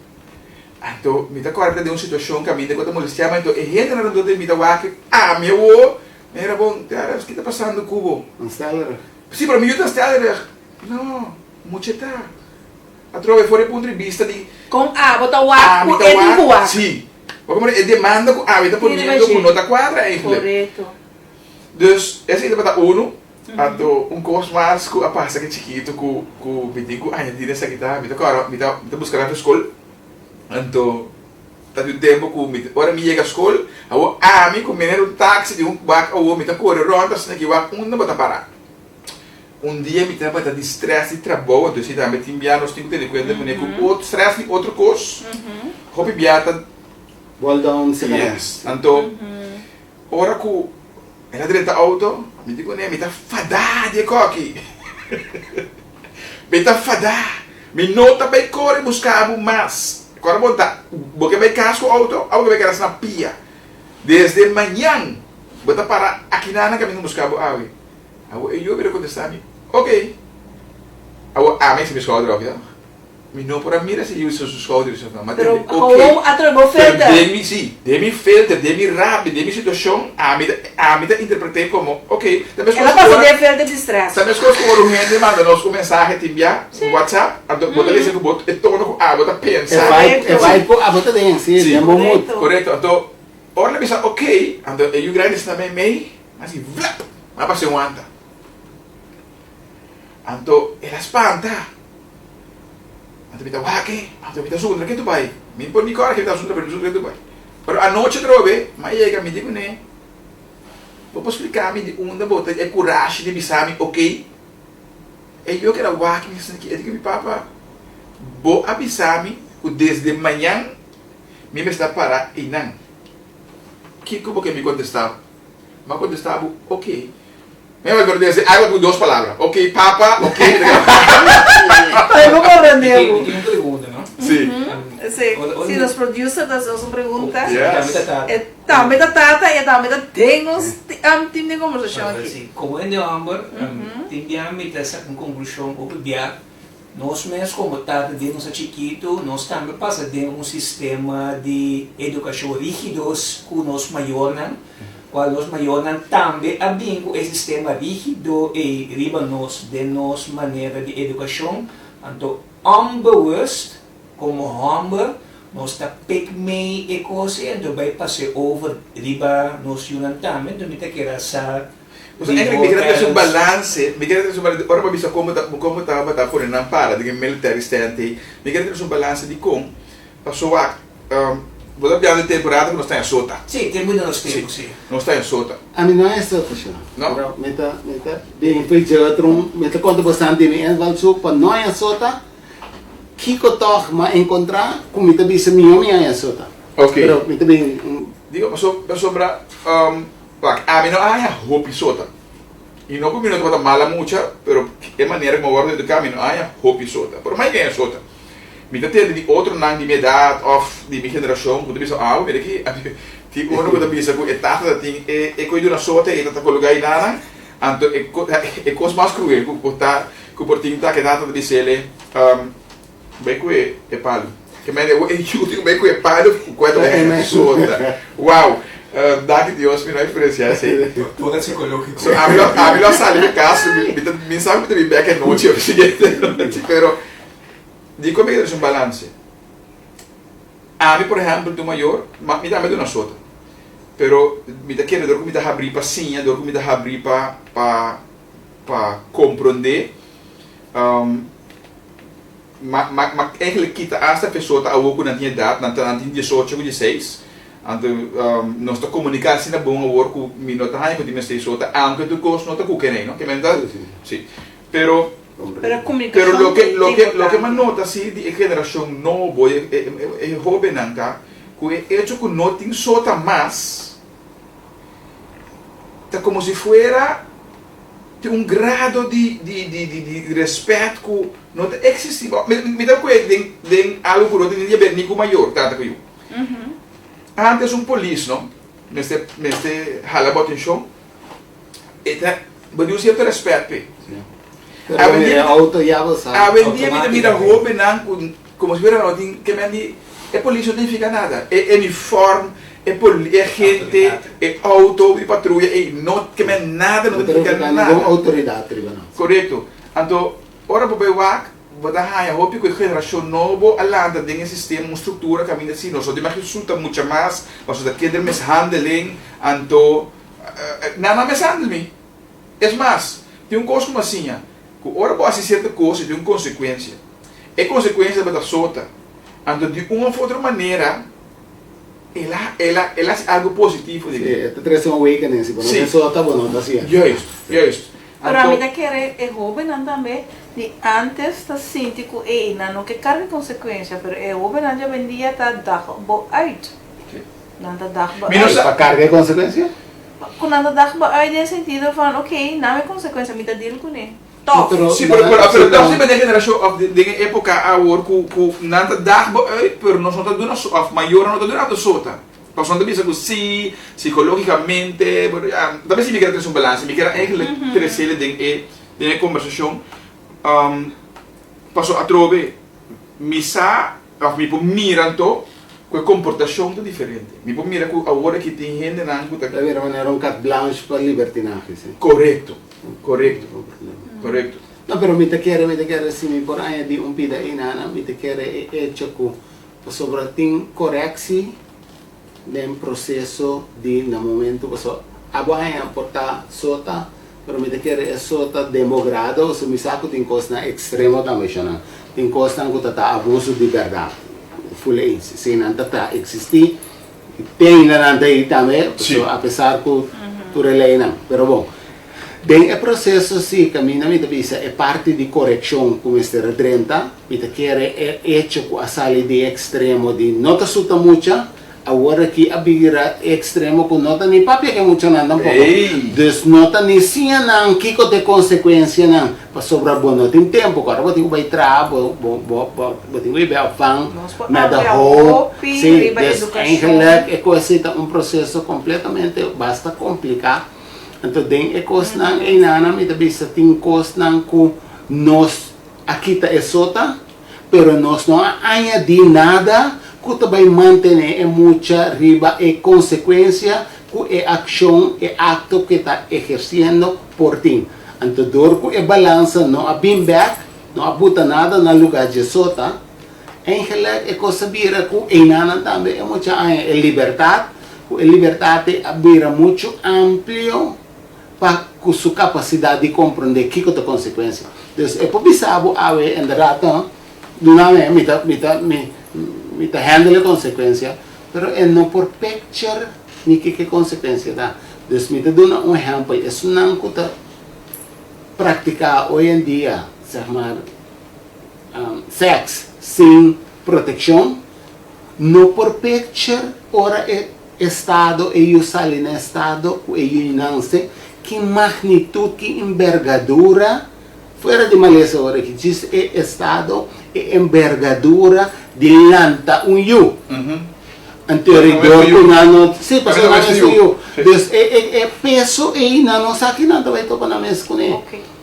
Então, me dá coragem de uma situação que a mim de molestar-me. Então, é gente na redonda me dá waque. Meu avô, era bom, o que está passando no cubo? Ansteller. Sim, para mim eu ansteller. Não, mucheta. A trova fora para entrevista de com botar o arco e o arco. Sim. Porque é demanda com está poniendo com nota quadra correto. Dus, essa é para uno. Então, curso mais com a passa que é chiquito com pedico, ainda essa guitarra, me tá buscando na escola. Então, tá do tempo com ora me chega à escola, me com um táxi de back, me tá correndo ronda, assim que vai não bota parar. Dia me tá de stress de trabalho, então se dá me timbiar nós temos que ter cuidado com outro stress de outro curso. Hobby biata Ball down sa yes. Então, ora com ela direta auto, me digo né, me tá fadá de coque. Me tá fadá. Me nota bem corre buscar mais. Agora botar, porque vai casco auto, algo vai querer na pia. Desde manhã, bota para aqui na caminho buscar água. Eu viro contestar me. Ok. Mas se me escolhe óbvio. Me não para mira se eu sou escolhe isso não. Mas ok. Atrapou feita. Demi filter, demi rap, demi situação, a mim interpretei como, ok. Ela passa de filter de stress. Também as coisas como o gente manda nós com mensagem te enviar no WhatsApp, então bota ali que boto e torno bota pensar. Vai bota dentro, sim, é muito. Correto. Então, ora me pensa, ok, então eu grande também meio, mas vlap, mas passei um anta. Então, ela espanta. Então, me dá waque, então me dá sundo, que tu vai? Me põe me corre que dá sundo, que tu vai? Pero a noite trove, mas chega me digo né. Vou explicar me de onde bota é coragem de me ok? E eu quero waque me assim que é que me papa. Vou avisar-me desde manhã me está para e não. Que como que me contestava? Me contestava, ok. Me vai dizer água com duas palavras. Ok, papa, ok. Eu vou aprender. Tem uma pergunta, não? Sim. Se nos producers das perguntas, Também da tata e também da temos time de conversação aqui. Como é de Amber, tem uma conclusão obvia. Nós mesmos, como tata de nossa chiquito, nós também passamos de um sistema de educação rígidos com nós maiores. Quando os maiores também havem um sistema rígido e riba-nos de nossa maneira de educação. Então, onbewust, como Amber, nós está pegmei e coisa, então vai passar over riba nos yunan também, então kita kira sa. Então, é que me quer ter um balance, ora para ver como tá por não para, de military stante, me quer ter um balance de como passou a vou dar de temporada que nós está em sota. Sim, tem muito nos tempos, sim. Nós está em sota. A mim não é sota, senhor. Não. Meta, bem feito outro, meta quando você anda em Valsu, para não é sota. Kiko toch ma encontrar comida bisa minha é sota. Ok. Pero meta bem. Digo, passou para a mim não há hope sota. E não combina com a mala mucha, pero é maneira como agora do caminho há hope sota. Por mais que é sota. Me dá de outro não de minha idade ou de minha geração, quando bisa mira aqui, tipo quando eu bisa com etapa tem é coisa na sota e tá colocar aí nada, então é coisa mais cruel, que por tinta que data de bisa ele bem com é palo. Que me eu tenho bem com é palo, quando é sota. Uau. Dá que Deus me não influencia assim. Toda psicológica. So a sair de casa, me sabe que me back à noite o seguinte, pero de como é que é um balance. A mim, por exemplo, do maior, me dá medo na sota. Pero me dá querer dormir da abrir para sim, dormir da abrir para compreender. Mas é que quita esta pessoa tá ao com na idade, na 18, 16. Então, nós estamos comunicando assim na boa hora com minota aí com time sota, aunque tu gosto não tá com quem, não? Que verdade? Sim. Pero Pero a comunicación Pero lo que me importante. nota sí de generación nueva e joven acá, que hecho que no tiene sota más, está como si fuera de un grado de respeto que no existe. Me da cuenta de algo que no tenía ver ni con mayor, tanto que yo. Antes un policía, ¿no? Neste hala botenchon, eta badi um certo respeito. Pero a auto ya vas A vendia mira roupa não como se viera não que me andi é polícia não fica nada. É uniforme, é gente, é auto e patrulha e não que me nada não fica nada. Autoridade tribunal. Correto. Então, ora para o Bada haya hopi que geração novo alanda tem sistema, uma estrutura que a mim assim, nós só temos que resulta muito mais, mas só que der mishandeling, anto nada mishandeling. É mais, tem coisa como assim, que ora para assistir certa coisa tem uma consequência. É consequência da sota. Anto de uma ou outra maneira, ela é algo positivo. Sim, traz um awakening, se você só tá bom, tá assim. Justo. Pero a mí te quiere es joven también ni antes está síntico e não que carga consequência, pero é joven já vendia tá dag bo uit. Nada dag bo. Menos Para carga consequência? Com nada dag bo uit no sentido van ok, não é consequência, me tá deal com ele. Top. Sim, pero nós temos a geração de época agora que nada dá pero nós não estamos dando a maior não está dando sota. Passando bisa que sim, psicologicamente, talvez se me quer ter um balanço, me quer eigenlijk crescer de conversação, passou a trove, misa, me pôr mirando com a comportação diferente. Me pôr mirar que agora que tem gente não que Da vera maneira carte blanche para libertinagem, sim. Correto. No, pero mi te quiere si mi por ahí di un pida inana, mi te quiere hecho que sobre tin correxi nel processo di nel momento que so aguaia porta sota, pero mi te quiere sota demogrado, se mi saco tin costa extremo também chana. Tin costa que tá abuso de verdade. Fully se não tá existir tem na aí também, apesar que tu relei não, pero bom. Den el processo si camina mi visa è parte di correzione come essere 30 mi te chiede è hecho a sali di extremo di nota sutta mucha agora que abira extremo con nota ni papia que mucho nada un poco des nota ni sia nan kiko de consequência nan pa sobra bono tem tempo agora vou ter vai tra vou ter vai bel fan nada ho sim eigenlijk é coisa um processo completamente basta complicar. Então, tem coisas não é nada, mas também tem coisas não que nós aqui tá é sota, pero nós não añadir nada que também manter muita riba e consequência que é ação e acto que está exercendo por ti. Então, dor que é balança não a bim back, não abuta nada no lugar de sota, em geral é coisa vira que é nada também é muita é liberdade, que a liberdade vira muito amplo para com sua capacidade de compreender que é a consequência. Então, é por isso que a em verdade, não é me handle a consequência, mas é não por picture ni que consequência dá. Então, me dá um exemplo, isso não que está praticar hoje em dia, chamar sexo sem proteção, não por picture, ora é estado e eu saio no estado e eu não sei que magnitude, que envergadura, fora de Malaysia agora que diz é estado e envergadura de lanta um yu. Anterior que não se passa na yu. Então é peso e não sabe não vai tocar na mesa com ele.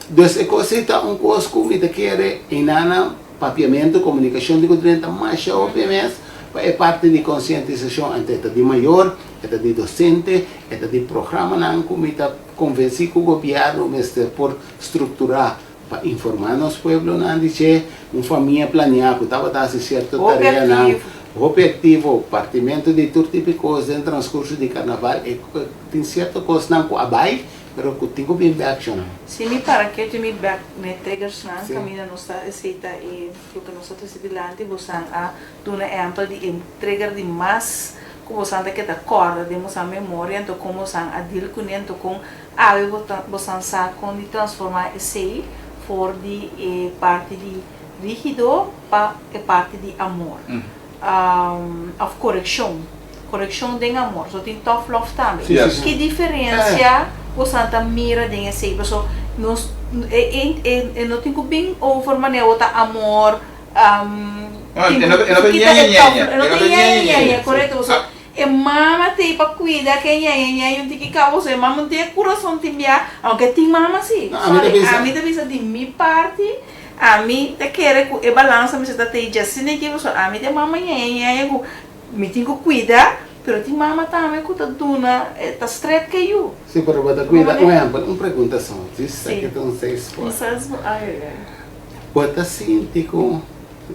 Então é coisa um coisa que me quer e nana papiamento, comunicação de contreta mais OPMS é parte de conscientização entre de maior, entre de docente, entre de programa não como está convencer o governo por estruturar para informar nosso povo não dizer uma família planeada que estava dando certa tarefa não objetivo partimento de todo tipo de coisa no transcurso de carnaval e tem certa coisa não com abai pero que tem que bem action. Se me para que tu me back ne triggers na camina nossa receita e o que nós outros dilante bosan a tuna ample de trigger de mas como santa que da corda de nossa memória então como san a deal com então com a bosan sa com de transformar esse for de parte de rígido para parte de amor. Of correção. Correção de amor. So tem tough love também. Yes. Que diferença você tá mira de esse pessoa nos não tem que bem over mané outra amor correto você é mama tem para cuidar que nhanha tem que cá você mama tem coração tem bia aunque tem mama sim a mim também de minha parte a mim te quer é balança mas está tem já se nem que você a mim tem mama nhanha me tem que cuidar pero tem mama também que tá duna tá straight que eu sim para botar cuidar uma pergunta só isso aqui não sei se pode bota sim tico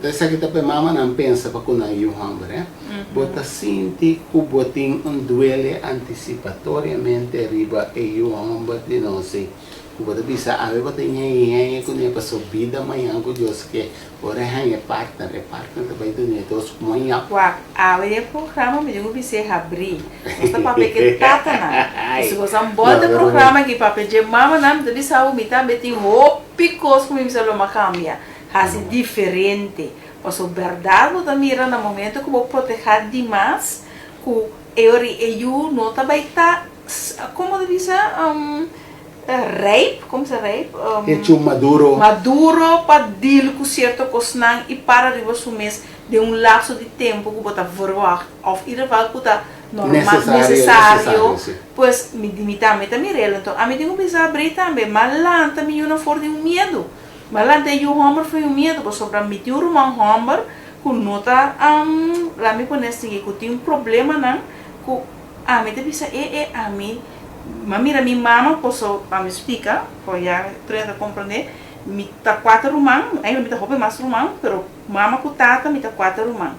essa que também mama não pensa para quando eu hambre né bota sim tico botin duele antecipatoriamente riba e eu hambre de não sei bota bisa ave bota nhanha quando é passou vida amanhã com Deus que ora é partner também do netos amanhã ave programa me digo você abrir você para pegar tata na se você bota programa aqui para pedir mama não deve saber me tá beti picos como me salo macambia assim diferente posso verdade você mira no momento que vou proteger demais que eu não tá vai tá como deve ser rape, como se rape? Hecho maduro para deal com certo coisa e para de você mês de lapso de tempo que você verwacht ou ir para que está necessário pois me também relo então a mim tenho que abrir também mas lá também eu não for de medo mas lá tem o hammer foi medo por sobre me tio rumang hammer com nota lá me conhece que tem problema não com a mim tem bisa a mim mira minha mama posso me explicar porque já tenta compreender me tá 4 rumang ainda me tá roupa mais rumang pero mama com tata me tá 4 rumang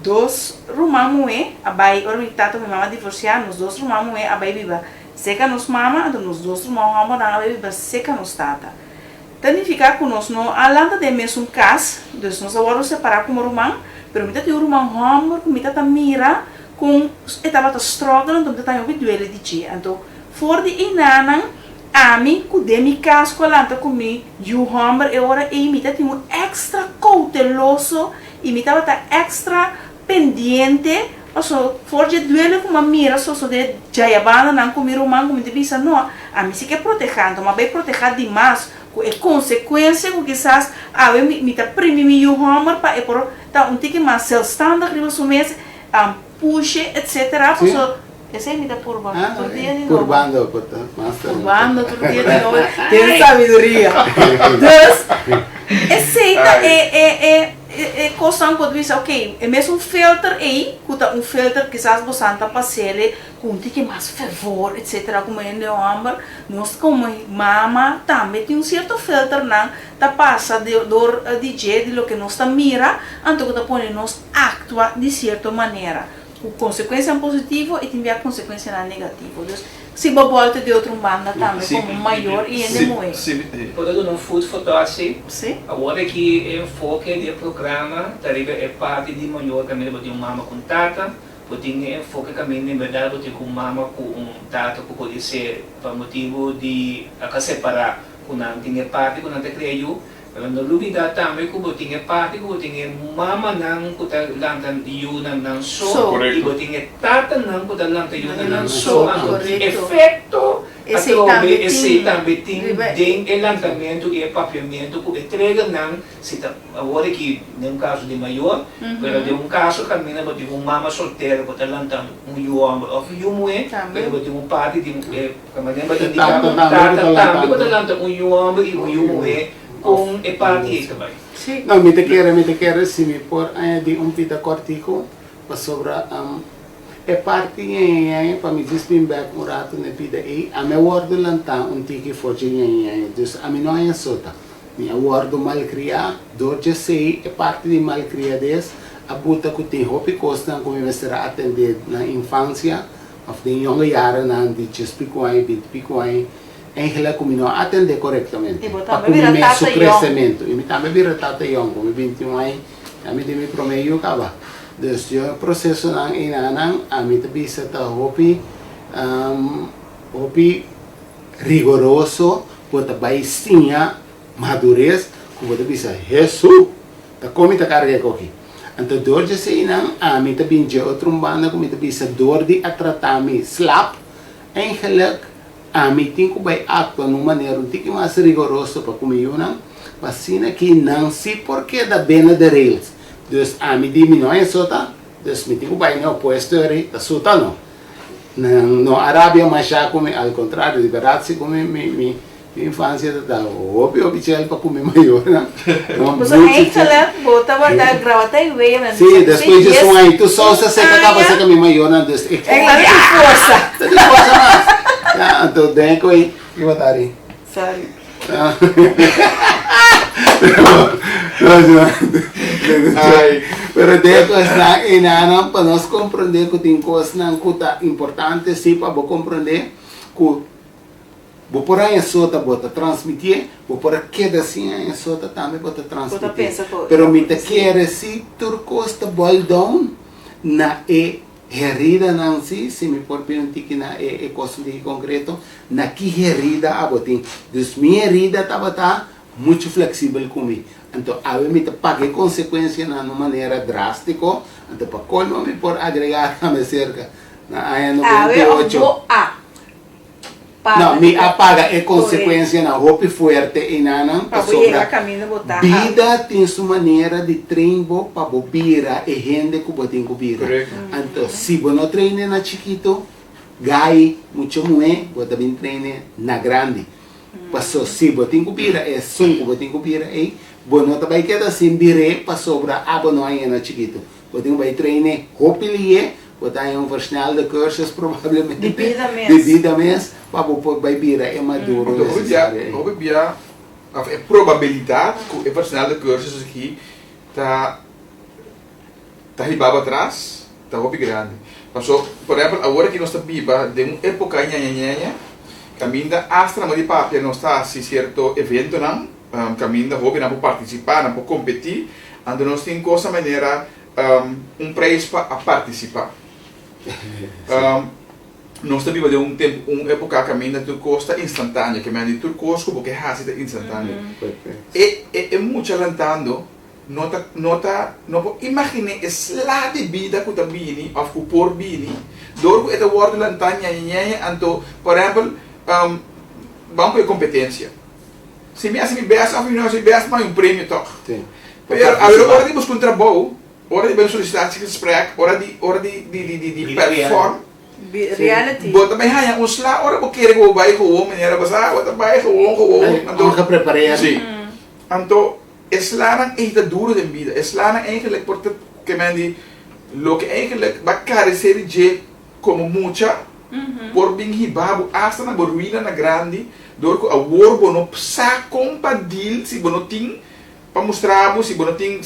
2 rumang moe abai ora me tata minha mama divorciar nos 2 rumang moe abai viva seca nos mama então nos 2 rumang mama não abai viva seca nos tata significa que nós não além de mesmo caso dus nós agora separar como rumang pero me tá tem rumang hammer me tá mira com estava tá struggle então tá eu duele de dia então for de inanan ami ku demi caso com lanta comi you hammer e ora e imita tem um extra cauteloso imitava tá extra pendiente also for de duele com uma mira so de jayabana não comer o mango me devia não ami se que protegendo mas bem proteger demais com é consequência com que quizás a me tá primi you hammer para e por tá tique mais self-standard riba so mês push etc also esse me dá purbando todo dia de novo purbando todo dia de novo tem sabedoria esse é coisa que diz ok é mesmo filter aí cuta filter que sabe você anda passele com tique mais favor etc como é no amber nós como mama também tem certo filter não tá passa de dor de lo que nós tá mira anto que tá põe nós actua de certa maneira com consequência positiva e também a consequência negativa. Então, se você volta de outra banda também como maior e ainda moe. Pode dar food photography. Agora que enfoque do programa, tarifa é parte de maior também de mama com tata. Pode enfoque também na verdade pode com mama com tata que pode ser para motivo de a separar com não tem parte com não te creio. No lubida também que botinha parte que botinha mama não que tá lantan iu não so e botinha tata não que tá lantan iu não so efeito esse também tem o lançamento e o papiamento que entrega não se tá agora que num caso de maior pero de caso caminha botinha mama solteira que tá lantando iu ou iu moe pero botinha parte de caminha botinha tata também que tá lantando iu e iu moe com e parte também. Não, me te quero se me por de pita cortico para sobra e parte para me dispim back um rato na vida e a meu word lantar tiki fortune dus a mim não é sota minha word malcria dorje sei e parte de malcria des a buta que tem hopi costa como vai ser atender na infância of de jonge jaren na de chispicoai bit picoai eigenlijk como não atender corretamente para comer seu crescimento e me também vira tata young como 21 aí a mim me promeio acaba dus o processo nang inanang a mim te bisa ta hopi rigoroso pota baisinha madurez, como você bisa, Jesus, tá come tá carga aqui. Então, dor de ser não, a mim tá bem de outro banda, como tá bisa, dor de atratar me slap, eigenlijk, a mim tem que vai atuar numa maneira um pouco mais rigorosa para comigo, não? Vacina que não se porque da bena de rails. Dus a mim diminui só tá, dus me tem que vai não posto aí, tá só tá não. No Arábia mas já come ao contrário, de verdade se come minha infância da óbvio para comer maior, né? Mas aí ela bota a gravata e veio, né? Sim, depois de um aí tu só se seca acaba seca minha maior, né? É claro que força. Tem força mais. Então denco aí e botar aí. Sorry. Pero de coisa inanam para nós compreender que tem coisas não que importante sim para compreender que vou por aí sota bota transmitir vou por aqui assim aí sota também bota transmitir pero me te quer se tur costa boldon na herida não se me por perguntar que na coisa de concreto na que herida abotim dus minha herida tá muito flexível comigo. Então, a mim te paguei consequência de uma maneira drástica. Então, para colmo me por agregar a me cerca na ano 98. Não, me apaga a consequência na roupa forte e na para sobra. Vida tem sua maneira de treinar para bobira e rende que botem que bira. Então, se você não treina na chiquito, gai muito muito, você também treina na grande. Passou se botem que bira é som que botem que bira e bono também queda assim bire para sobra abono aí na chiquito. Botem vai treinar roupa ali botar um versnel de cursos provavelmente de vida mesmo para vai bira é maduro. Houve a probabilidade que o versnel de cursos aqui tá ribaba atrás tá houve grande. Passou por exemplo agora que nós estamos viva de uma época nhanhanha caminda hasta na de papel não está assim certo evento não caminda houve não participar não competir ando nós tem coisa maneira preço para participar. Nós estamos vivendo um tempo, uma época caminho de custa instantânea, que me de turcosco porque é instantâneo. É muito alentando, não imagine a de vida que está vindo, ou que por vindo, dorgo é o word lantanya anto, por exemplo, vamos para competência. Se me assim best, of não se best mais prêmio toch. Pero agora de buscar trabalho, hora de solicitar gesprek, hora de perform. Reality. Bota também hanya usla, hora bo querer go vai go maneira basa, bota vai go. Então que preparar. Sim. Então, eslana é duro de vida. Eslana eigenlijk porque que men die lo que eigenlijk vai carecer de como mucha por bem hibabo hasta na ruína na grande, dor a worbo no sa compadil se bonotin para mostrar se bonotin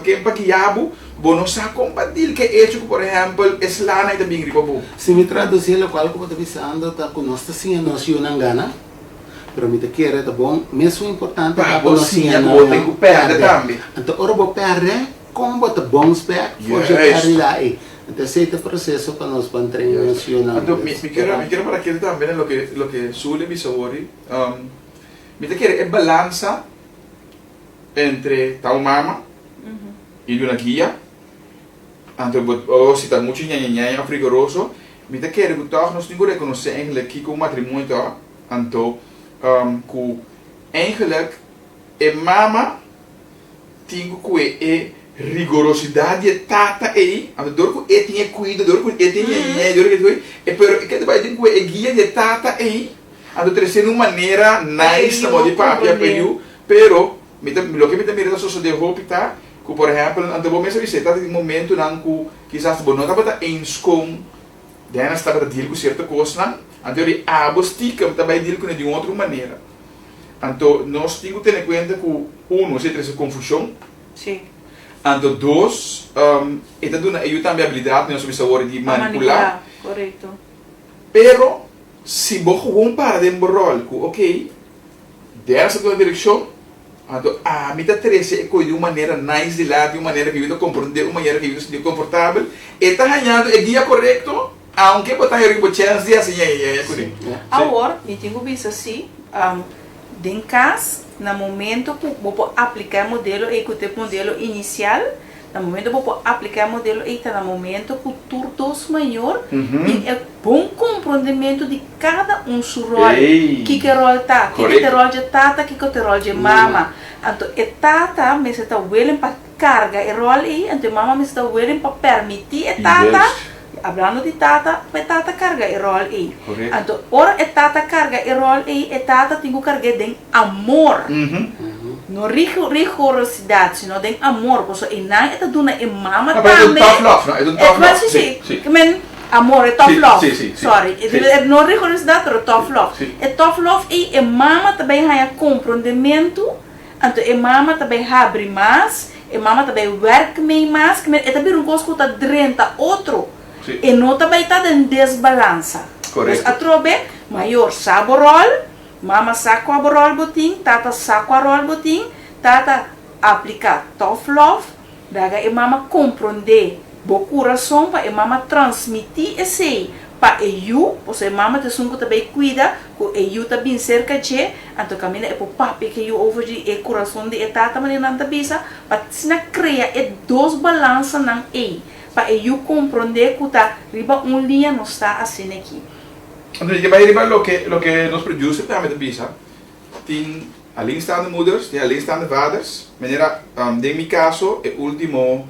que para que yabo bono sa compadil que hecho por exemplo eslana e também gripo. Se me traduzir lo qual como estou pensando tá conosco sim nós eu não gana. Pero me te quer tá bom, mesmo importante para você não tem que perder também. Então ora vou perder como tá bom spec for já perder aí. Então esse processo para nós para treinar nacional. Então me quero para aquele também lo que suele me sabori me te quer é balança entre tal mama e uma guia. Então se tá muito nhanhanha frigoroso, me te quer que toch nós ninguém reconhece eigenlijk que o matrimônio tá, então que eigenlijk é mama tinha que rigorosidade tata aí, então dor que tinha cuidado, dor que tinha dor que foi, e pero que vai ter que guia de tata aí, então trazendo uma maneira nice na modi papia pero lo que me também era só de roupa tá, que por exemplo, então vou mesmo visita de momento não que quizás bom não estava em com dena estava a deal com certa coisa, então ele abostica também deal com de outra maneira. Então nós temos que ter em conta que se traz confusão. Sim. Então dois, eu também a habilidade nós sabemos de manipular. Correto. Pero se você não para de rol, ok, dessa tua direção, então a mim tá treze é de uma maneira nice de lá, de uma maneira que eu estou compreendendo, uma maneira que eu estou confortável, e está ganhando é dia correto, aunque botar aí chance de assim é correto. Agora, me tenho visto assim, Den cas, no momento que vou aplicar modelo e que o modelo inicial, no momento que vou aplicar modelo e tá no momento que o turdos maior e é bom compreendimento de cada seu rol. Que rol tá, que rol de tata, que rol de mama. Então, e tata me está willing para carga e rol e então mama me está willing para permitir e tata. Hablando de tata, e tata carga e rol e. Então, ora e tata carga e rol e tata tem que carregar de amor. Não rigorosidade, sino de amor. Porque e não é tudo na mama também. É tough love, sim. Amor, é tough love. Sorry. Não rigorosidade, mas tough love. É tough love e mama também tem compreendimento. Então, e mama também abre mais. E mama também werk mais. E também coisa que está drenta outro. E não também está em desbalança. Correto. A trobe, maior saborol, mama saco a borol botim, tata saco a rol botim, tata aplicar tough love, daga e mama compreender bo coração para e mama transmitir esse para eu, porque mama te sunco também cuida, que eu também cerca de, então caminha é por papi que eu over de e coração de tata mas não tá bisa, para se na cria é dois balança não é. Para eu compreender que tá riba linha não está assim aqui. Entonces, que vai riba lo que nos produce para a pizza. Tem alleenstaande moeders, tem alleenstaande vaders. Maneira, em meu caso, o último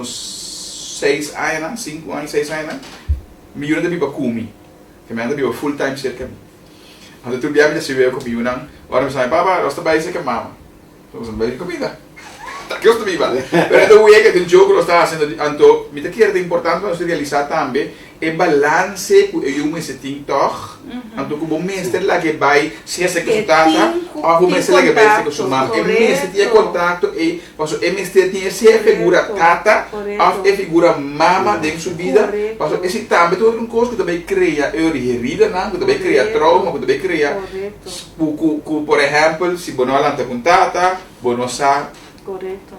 6 anos, 5 anos, 6 anos, me anda biba kumi. Que me anda biba full time cerca mim. Então, tu viaja se veio comigo não. Agora me sai, papa, nós trabalhamos cerca mama. Então, nós trabalhamos comida. Que eu estou viva. Mas o que tem jogo lo está fazendo, então, me que é importante para nós realizar também é balance que eu me senti toh, então que bom mestre lá que vai se essa que tata, ou o mestre lá que vai se que sumar, é mestre tinha contato e passo é mestre tinha se figura tata, ou é figura mama dentro sua vida, passo esse também todo coisa que também cria herida, não, que também cria trauma, que também cria, por exemplo, se bono alanta com tata, bono sa Correto.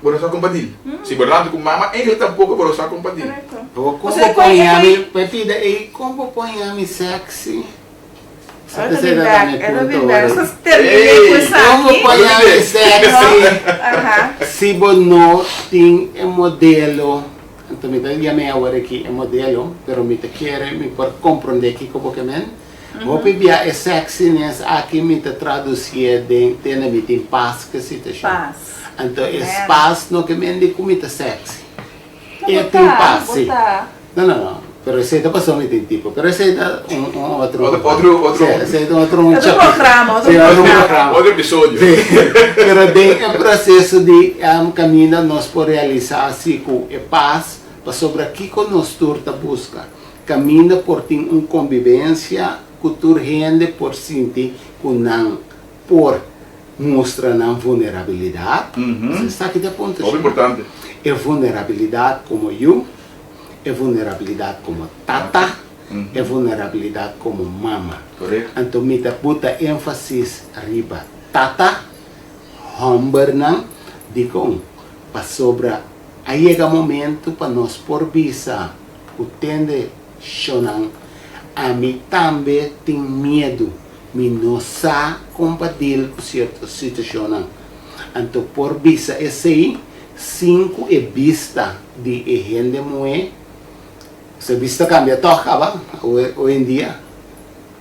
Bueno, só compatível. Se borrando com mama, ele tampouco pode ser compatível. Como põe pepida e como põe a sexy. Como põe a sexy. Se bono tem um modelo, então me chamei agora aqui é modelo, pero me quer me por compreender que como que men. Vou pedir a sexiness aqui me traduzir de me tem paz que situação. Paz. Então, esse paz não que me indica como sexy. E tem paz, sim. Não. Pero esse é passou me tem tipo. Pero esse é outro. Esse é outro programa. Outro episódio. Pero tem um processo de caminho nós por realizar assim com paz para sobre aqui que nós turta busca. Caminha por ter uma convivência cultura rende por sentir que não por mostrar não vulnerabilidade. Você está aqui de ponto. Muito importante. É vulnerabilidade como eu, é vulnerabilidade como tata, é vulnerabilidade como mama. Correto. Então me bota ênfase riba tata, humber não, digo para sobra aí chega momento para nós por visa o tende chonan a mim também tem medo me não sa compatível com certa situação. Então por visa esse 5 é vista de gente moe se vista cambia toca hoje em dia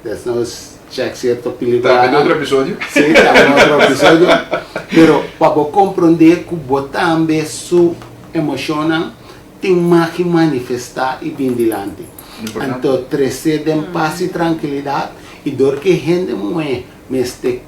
das nós check certo película Tá, outro episódio. sim, tá outro episódio pero para compreender que também su emoção tem mais que manifestar e vir dilante. Então, trazer em paz e tranquilidade e dor que gente moe meste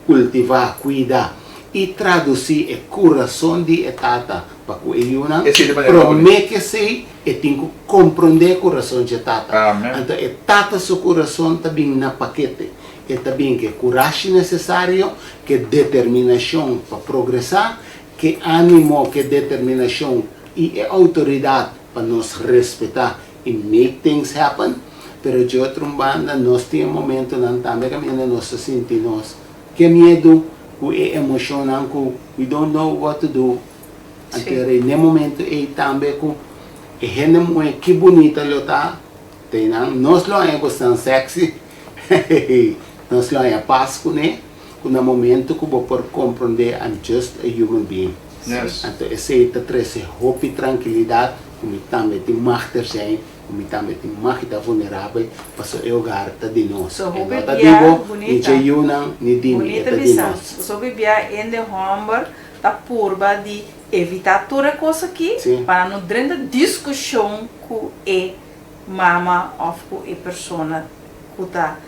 cultivar, cuidar e traduzir o coração de tata para que eu não promete que sei e tenho que compreender o coração de tata. Então, tata seu coração também na paquete. E também que coragem necessário, que determinação para progressar, que ânimo, que determinação e autoridade para nos respeitar e make things happen. Pero de outra banda, nós temos momento não também que nós sentimos que medo, que emoção, que we don't know what to do. Então, nesse momento, também que gente muito que bonita lo tá, nós não é tão sexy. nós lá é paz com né, com no momento que vou por compreender I'm just a human being. Yes. Então, esse é trazer hope e tranquilidade, como também tem marca sem, como também tem marca vulnerável, para o lugar de nós. So, hope Nota é digo, bonita. ni Yunang, ni Dini, Bonita é de visão. nós. So, bibia em de homem, tá purba de evitar toda coisa aqui, Sim. para não drenda discussão com a mama ou com a pessoa que tá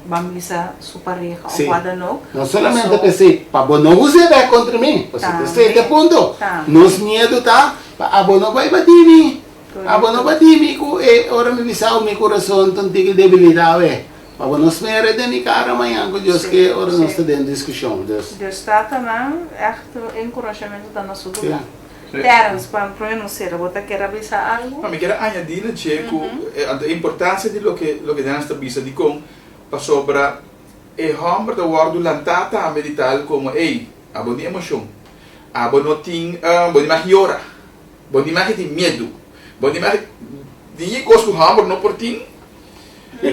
bamisa superreja ou Sim. quadra não. Não solamente So, pensei, para não usar contra mim, você Também. pensei até ponto. Também. Nos medo tá, para não vai bater mim. Correto. Não bater mim, que ora me visau meu coração tão tigre debilidade. Para não se mere de minha cara amanhã, que Deus Sim, que ora sim. não está dentro de discussão. Deus. Deus está também encorajamento da nossa Sim. lugar. Terence, para não ser, você quer avisar algo? Mas me quero añadir, Checo, a importância de lo que Dana está dizendo com sobre o homem da guarda lantata a meditar como ei, abo de emoção, abo não tem, bom mais llora, bom mais tem medo, bom mais de coisa que o homem não por ti,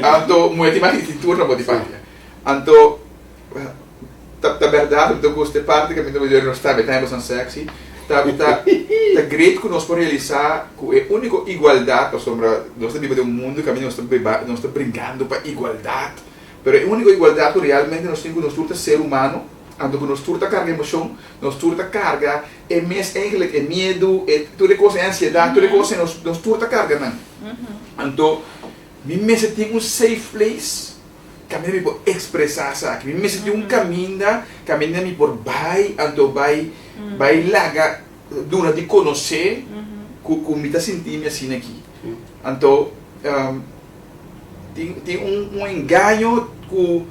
anto muito mais de turno bom de fazer, anto ta verdade do gosto de parte que me não vejo não está bem bastante sexy. Tá great que nós podemos realizar que é a única igualdade sobre nós vivemos em um mundo que a nós estamos brincando para igualdade, mas a única igualdade que realmente nós temos que nós turta ser humano, ando que nós turta carga emoção, nós turta carga é mais eigenlijk é medo, é toda coisa é ansiedade, toda coisa nós turta carga não. Então, mim me senti safe place. Kami por expressar sa akin. May message yung kaminda mi por bay, anto bay laga duna di conoscer, kung mita sentir minha assim aqui. Anto tem engaño que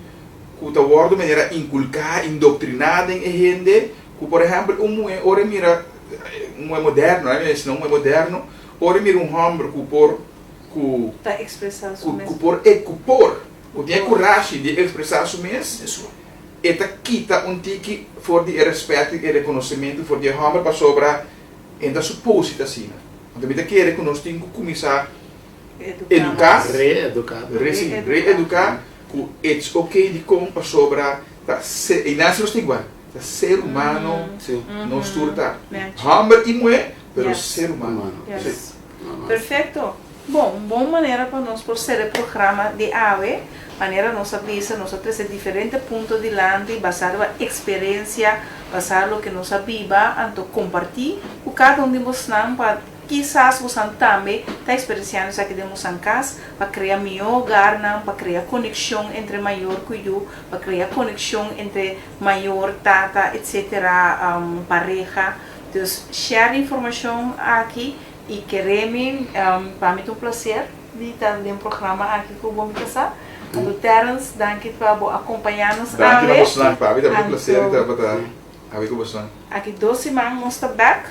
ta wordo maneira inculcar, indoctrinada em gente, que por exemplo ora mira moderno, né? Se não é moderno, ora mira homem que por Tá expressar isso mesmo. o dia coragem de expressar isso mesmo, eta quita tiki for de respeito e reconhecimento for de homem para sobra ainda supósita assim. Então me quer que nós temos que começar educar, reeducar, que it's okay de como para sobra, e nasce nós igual, ser humano, nós turta, homem e mulher, pero ser humano. Yes. Perfeito. Bom, uma boa maneira para nós proceder o programa de AWE, maneira nós avisa, nós trazer diferentes pontos de lande, basado na experiência, basado no que nós viva, então compartilhar o cada um de nós para quizás você também está experienciando isso aqui de nós em casa, para criar melhor lugar, para criar conexão entre maior que eu, para criar conexão entre maior, tata, etc., pareja. Então, share informação aqui. E queremos, para mim é um prazer de estar em um programa aqui com o Bom Casar. Então, Terence, obrigado por acompanhar-nos. Obrigado por estar aqui, é um prazer estar aqui com você. Aqui 2 semanas nós estamos back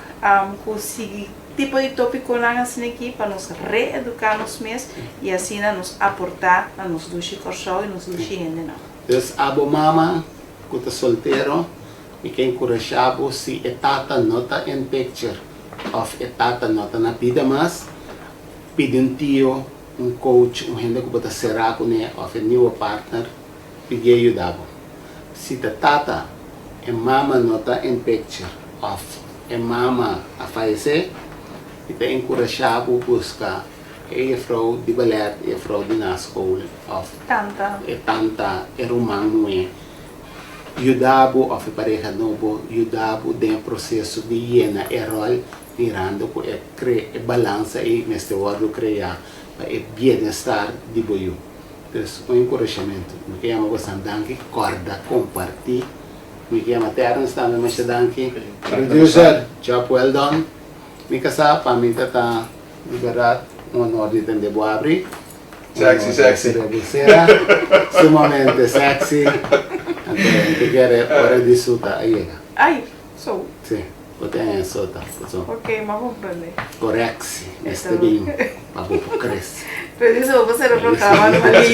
com esse tipo de tópico assim aqui para nos reeducar-nos mesmos e assim nos aportar a nos dois coração e nos dois gente. Então, abo mama, que está solteiro, e que encorajado se etata nota em picture. Of etata nota na vida mas pedi tio, coach, gente que bota será com né, of a new partner, pedi ajudava. Se tata é mama nota em picture, of é mama a fazer, e te encorajado buscar é frau de ballet, é frau de na escola, of tanta é humano é. Ajudava of pareja novo, ajudava dentro processo de hiena rol mirando com a balança e neste wordo criar o bem-estar de boio. Então, um encorajamento. Me chama você danke, corda, compartilhe. Me chama Terence, também me chama danke. Producer, job well done. Me casa, para mim está liberado, honor de ter boa abrir. Sexy. Sumamente sexy. Então, te quero hora de suta aí. Ai, sou. Sim. Potete sota, Ok, ma comprende. correx, este bem, para o crescer. Pero isso você não programa, não é?